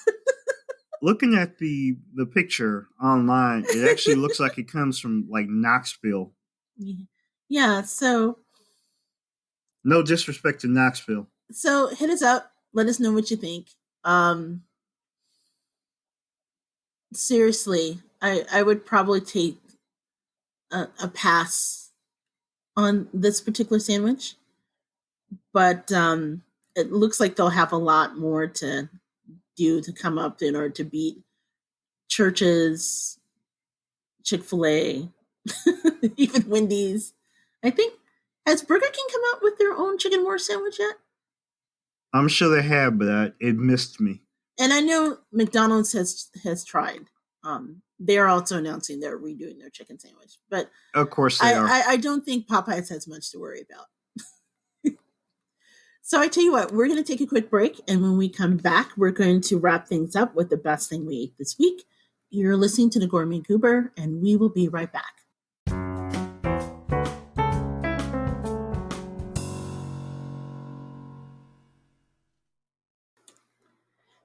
Looking at the picture online, it actually looks like it comes from like Knoxville. Yeah, so No disrespect to Knoxville. So hit us up. Let us know what you think. Seriously, I would probably take a pass on this particular sandwich, but it looks like they'll have a lot more to do to come up in order to beat Church's, Chick-fil-A, even Wendy's. I think has Burger King come out with their own chicken wars sandwich yet? I'm sure they have, but it missed me. And I know McDonald's has tried. They're also announcing they're redoing their chicken sandwich, but of course they are. I don't think Popeyes has much to worry about. So I tell you what, we're going to take a quick break, and when we come back, we're going to wrap things up with the best thing we ate this week. You're listening to the Gourmet Goober, and we will be right back.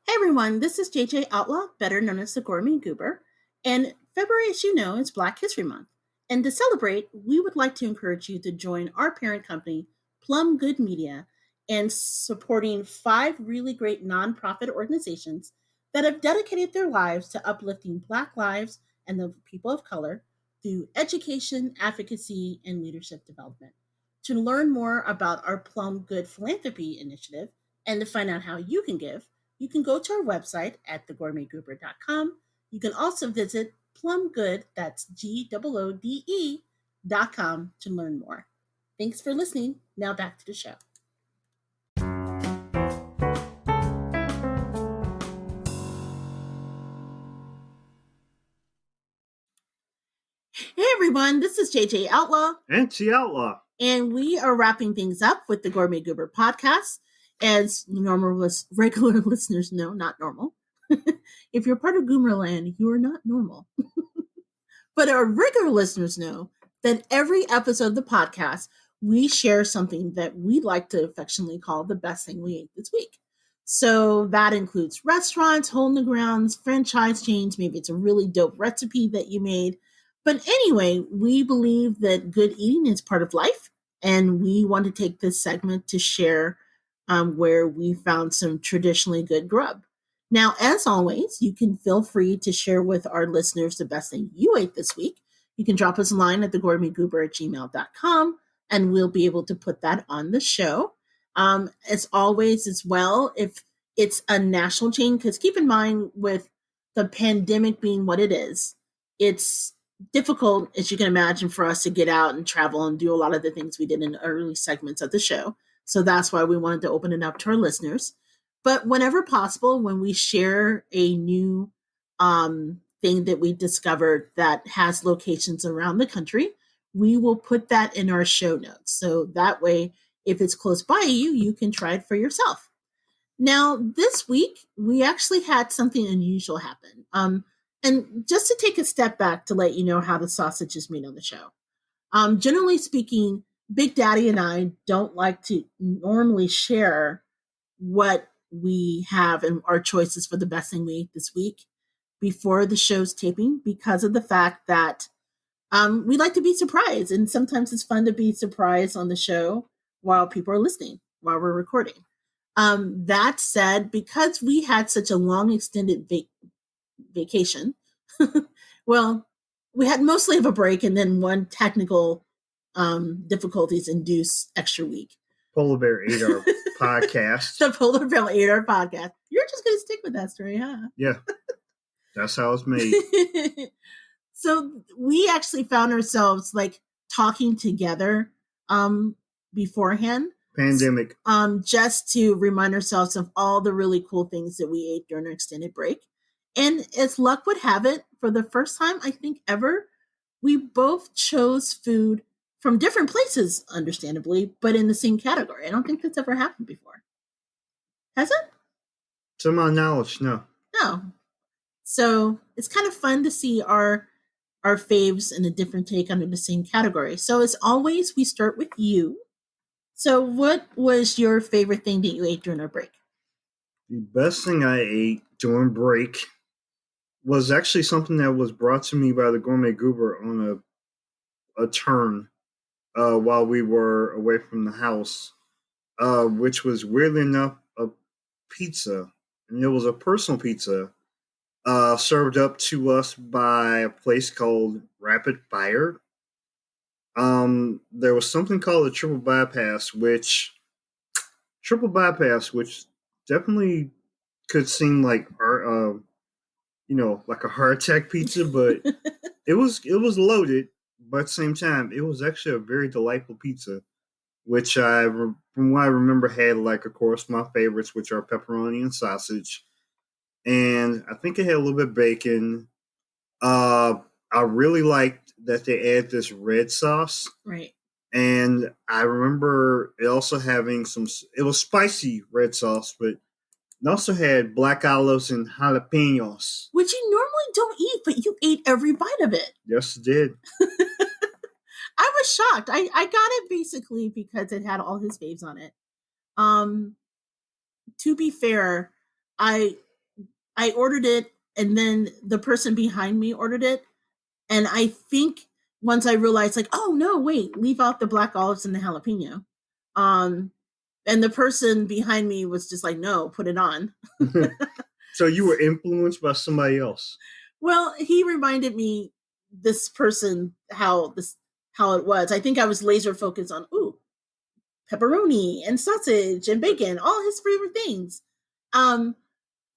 Hey everyone, this is JJ Outlaw, better known as the Gourmet Goober, and February, as you know, is Black History Month. And to celebrate, we would like to encourage you to join our parent company, Plum Good Media, and supporting 5 really great nonprofit organizations that have dedicated their lives to uplifting Black lives and the people of color through education, advocacy, and leadership development. To learn more about our Plum Good Philanthropy initiative and to find out how you can give, you can go to our website at thegourmetgoober.com. You can also visit plumgood, that's GOODE.com, to learn more. Thanks for listening. Now back to the show. Hey everyone, this is JJ Outlaw, And the Outlaw. and we are wrapping things up with the Gourmet Goober podcast. As regular listeners know, not normal. If you're part of Goomerland, you are not normal. But our regular listeners know that every episode of the podcast, we share something that we like to affectionately call the best thing we ate this week. So that includes restaurants, hole in the grounds, franchise chains. Maybe it's a really dope recipe that you made. But anyway, we believe that good eating is part of life. And we want to take this segment to share where we found some traditionally good grub. Now, as always, you can feel free to share with our listeners the best thing you ate this week. You can drop us a line at thegourmetgoober@gmail.com, and we'll be able to put that on the show. As always, as well, if it's a national chain, because keep in mind with the pandemic being what it is, it's difficult, as you can imagine, for us to get out and travel and do a lot of the things we did in the early segments of the show. So that's why we wanted to open it up to our listeners. But whenever possible, when we share a new thing that we discovered that has locations around the country, we will put that in our show notes. So that way, if it's close by you, you can try it for yourself. Now, this week, we actually had something unusual happen. And just to take a step back to let you know how the sausage is made on the show. Generally speaking, Big Daddy and I don't like to normally share what we have and our choices for the best thing we ate this week before the show's taping, because of the fact that we like to be surprised. And sometimes it's fun to be surprised on the show while people are listening, while we're recording. That said, because we had such a long extended vacation, well, we had mostly of a break and then one technical difficulties induced extra week. Polar Bear ate our podcast. The Polar Bear ate our podcast. You're just going to stick with that story, huh? Yeah. That's how it's made. So we actually found ourselves like talking together beforehand. Pandemic. Just to remind ourselves of all the really cool things that we ate during our extended break. And as luck would have it, for the first time, I think ever, we both chose food from different places, understandably, but in the same category. I don't think that's ever happened before. Has it? To my knowledge, no. No. So it's kind of fun to see our faves in a different take under the same category. So as always, we start with you. So what was your favorite thing that you ate during our break? The best thing I ate during break was actually something that was brought to me by the Gourmet Goober on a turn while we were away from the house, which was weirdly enough a pizza. And it was a personal pizza served up to us by a place called Rapid Fire. There was something called a triple bypass, which definitely could seem like like a heart attack pizza, but it was loaded. But at the same time, it was actually a very delightful pizza, which from what I remember had, like, of course, my favorites, which are pepperoni and sausage. And I think it had a little bit of bacon. I really liked that they add this red sauce. Right. And I remember it also having it was spicy red sauce, but it also had black olives and jalapenos. Which you normally don't eat, but you ate every bite of it. Yes, it did. I was shocked. I got it basically because it had all his faves on it. To be fair, I ordered it, and then the person behind me ordered it. And I think once I realized, like, oh, no, wait, leave out the black olives and the jalapeno. And the person behind me was just like, no, put it on. So you were influenced by somebody else? Well, he reminded me, this person, how it was. I think I was laser focused on, pepperoni and sausage and bacon, all his favorite things.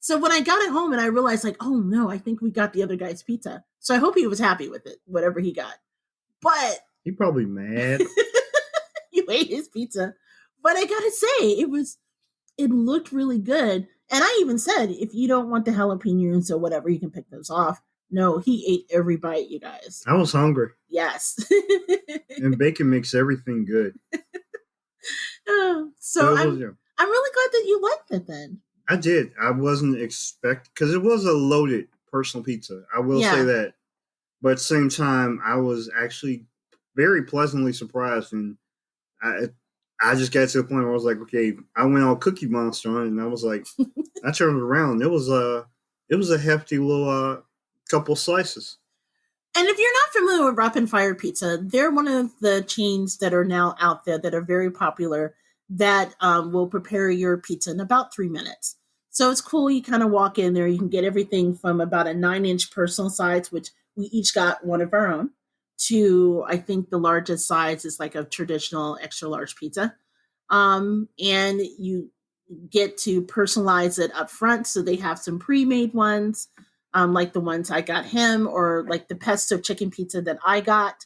So when I got it home and I realized, like, oh no, I think we got the other guy's pizza. So I hope he was happy with it, whatever he got. But he probably mad. You ate his pizza. But I gotta say, it looked really good. And I even said, if you don't want the jalapenos or whatever, you can pick those off. No, he ate every bite, you guys. I was hungry. Yes. And bacon makes everything good. So I'm really glad that you liked it then. I did. I wasn't because it was a loaded personal pizza. I will say that. But at the same time, I was actually very pleasantly surprised, and I just got to the point where I was like, okay, I went all Cookie Monster on it, and I was like, I turned it around. It was a hefty little couple slices. And if you're not familiar with Rapid Fire Pizza, they're one of the chains that are now out there that are very popular that will prepare your pizza in about 3 minutes. So it's cool. You kind of walk in there. You can get everything from about a 9-inch personal size, which we each got one of our own, to I think the largest size is like a traditional extra large pizza. And you get to personalize it up front. So they have some pre-made ones, like the ones I got him, or like the pesto chicken pizza that I got.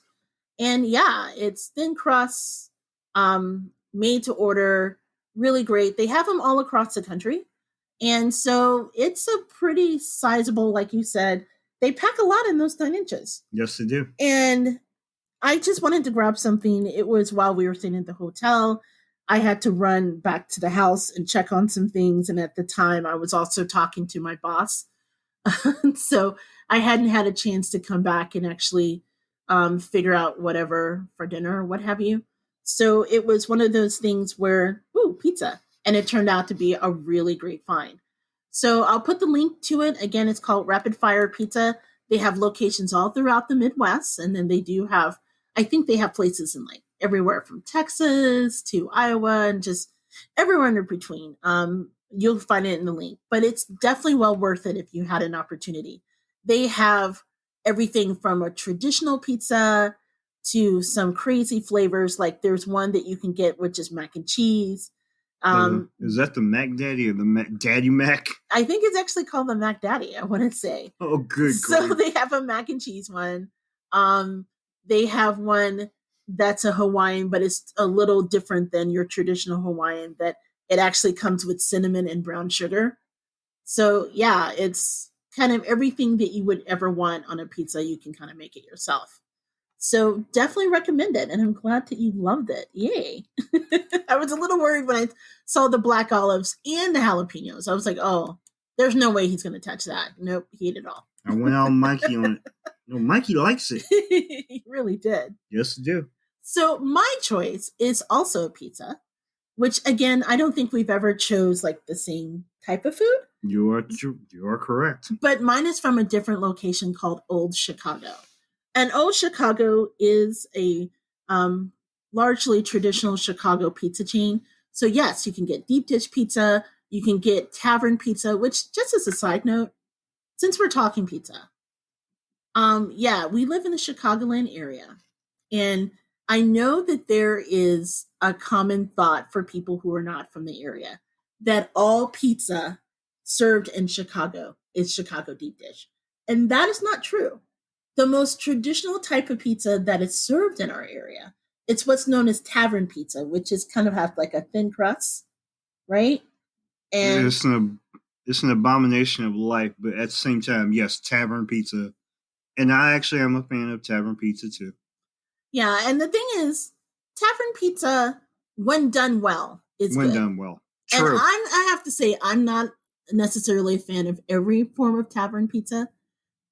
And yeah, it's thin crust, made to order, really great. They have them all across the country. And so it's a pretty sizable, like you said, they pack a lot in those 9 inches. Yes, they do. And I just wanted to grab something. It was while we were staying at the hotel. I had to run back to the house and check on some things. And at the time, I was also talking to my boss. So I hadn't had a chance to come back and actually figure out whatever for dinner or what have you. So it was one of those things where, ooh, pizza. And it turned out to be a really great find. So I'll put the link to it. Again, it's called Rapid Fire Pizza. They have locations all throughout the Midwest. And then they do have, I think they have places in like everywhere from Texas to Iowa and just everywhere in between. You'll find it in the link. But it's definitely well worth it if you had an opportunity. They have everything from a traditional pizza to some crazy flavors. Like there's one that you can get, which is mac and cheese. Is that the Mac Daddy or the Daddy Mac? I think it's actually called the Mac Daddy, I want to say. Oh, good. So they have a mac and cheese one. They have one that's a Hawaiian, but it's a little different than your traditional Hawaiian, that it actually comes with cinnamon and brown sugar. So yeah, it's kind of everything that you would ever want on a pizza. You can kind of make it yourself. So definitely recommend it. And I'm glad that you loved it. Yay. I was a little worried when I saw the black olives and the jalapenos. I was like, oh, there's no way he's going to touch that. Nope, he ate it all. I went all Mikey on it. No, Mikey likes it. He really did. Yes, he do. So my choice is also a pizza, which again, I don't think we've ever chose like the same type of food. You are correct. But mine is from a different location called Old Chicago. And Old Chicago is a largely traditional Chicago pizza chain. So yes, you can get deep dish pizza. You can get tavern pizza, which just as a side note, since we're talking pizza, we live in the Chicagoland area. And I know that there is a common thought for people who are not from the area that all pizza served in Chicago is Chicago deep dish. And that is not true. The most traditional type of pizza that is served in our area, it's what's known as tavern pizza, which is kind of have like a thin crust, right? And it's an abomination of life, but at the same time, yes, tavern pizza. And I actually am a fan of tavern pizza too. Yeah, and the thing is, tavern pizza, when done well, is good. When done well. True. And I have to say, I'm not necessarily a fan of every form of tavern pizza,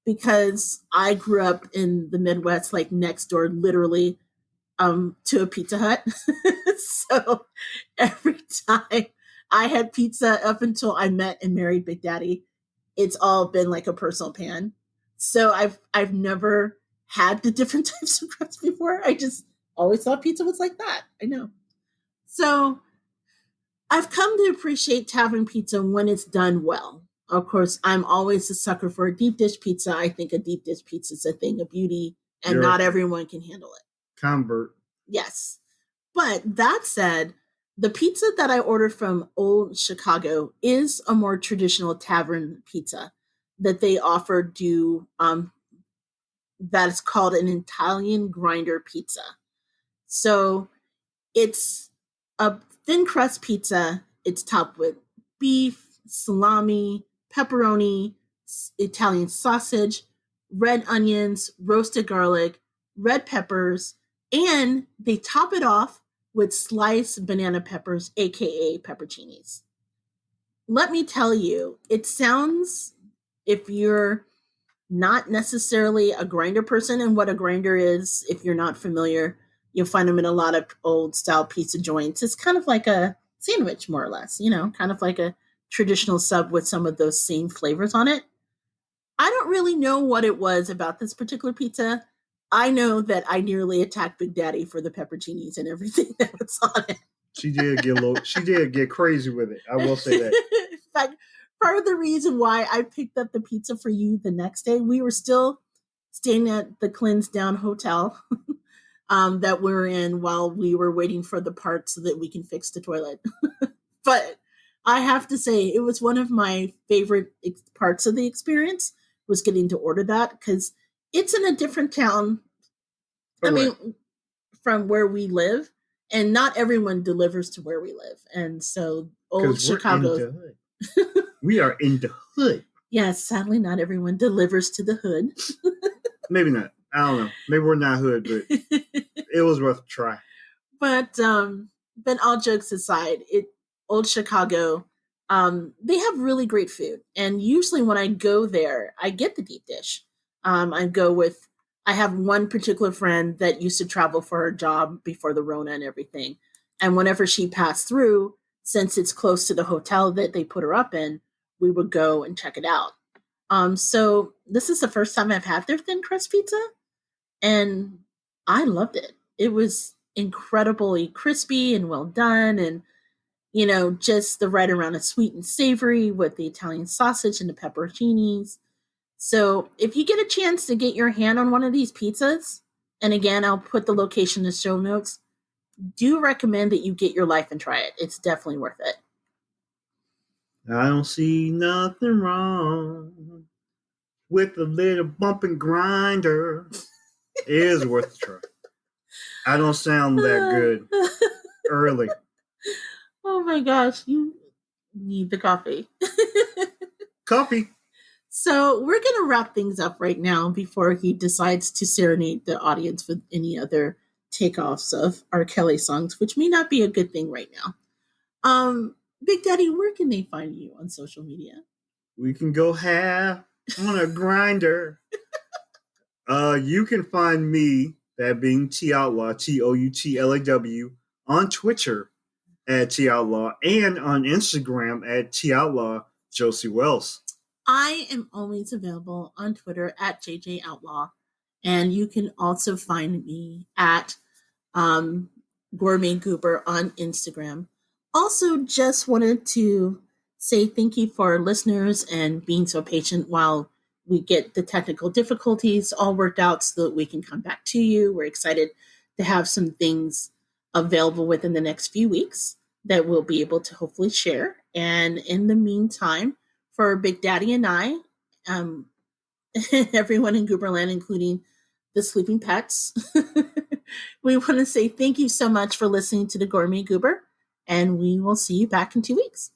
because I grew up in the Midwest, like next door, literally, to a Pizza Hut. So every time I had pizza up until I met and married Big Daddy, it's all been like a personal pan. So I've never had the different types of crust before. I just always thought pizza was like that. I know. So I've come to appreciate tavern pizza when it's done well. Of course, I'm always a sucker for a deep dish pizza. I think a deep dish pizza is a thing of beauty, and not everyone can handle it. Convert. Yes. But that said, the pizza that I ordered from Old Chicago is a more traditional tavern pizza that they offer that is called an Italian grinder pizza. So it's a thin crust pizza. It's topped with beef, salami, pepperoni, Italian sausage, red onions, roasted garlic, red peppers, and they top it off with sliced banana peppers, aka pepperoncinis. Let me tell you, it sounds, if you're not necessarily a grinder person, and what a grinder is, if you're not familiar, you'll find them in a lot of old style pizza joints. It's kind of like a sandwich, more or less, kind of like a traditional sub with some of those same flavors on it. I don't really know what it was about this particular pizza. I know that I nearly attacked Big Daddy for the pepperoncinis and everything that was on it. She did get crazy with it. I will say that. In fact, part of the reason why I picked up the pizza for you the next day, we were still staying at the Cleanse Down Hotel that we were in while we were waiting for the parts so that we can fix the toilet. But I have to say, it was one of my favorite parts of the experience was getting to order that, because it's in a different town. From where we live, and not everyone delivers to where we live. And so old Chicago. We are in the hood. Yes, sadly, not everyone delivers to the hood. Maybe not. I don't know. Maybe we're not hood, but it was worth a try. But all jokes aside, old Chicago, they have really great food. And usually when I go there, I get the deep dish. I have one particular friend that used to travel for her job before the Rona and everything. And whenever she passed through, since it's close to the hotel that they put her up in, we would go and check it out. So this is the first time I've had their thin crust pizza, and I loved it. It was incredibly crispy and well done, and just the right amount of sweet and savory with the Italian sausage and the pepperoncinis. So if you get a chance to get your hand on one of these pizzas, and again, I'll put the location in the show notes, do recommend that you get your life and try it. It's definitely worth it. I don't see nothing wrong with a little bump and grinder. It is worth a try. I don't sound that good early. Oh my gosh, you need the coffee. Coffee. So we're going to wrap things up right now before he decides to serenade the audience with any other takeoffs of R. Kelly songs, which may not be a good thing right now. Big Daddy, where can they find you on social media? We can go half on a grinder. You can find me, that being T Outlaw, TOUTLAW, on Twitter at T Outlaw, and on Instagram at T Outlaw Josie Wells. I am always available on Twitter at JJ Outlaw, and you can also find me at Gourmet Goober on Instagram. Also, just wanted to say thank you for our listeners and being so patient while we get the technical difficulties all worked out so that we can come back to you. We're excited to have some things available within the next few weeks that we'll be able to hopefully share. And in the meantime, for Big Daddy and I, everyone in Gooberland, including the sleeping pets, we want to say thank you so much for listening to the Gourmet Goober, and we will see you back in 2 weeks.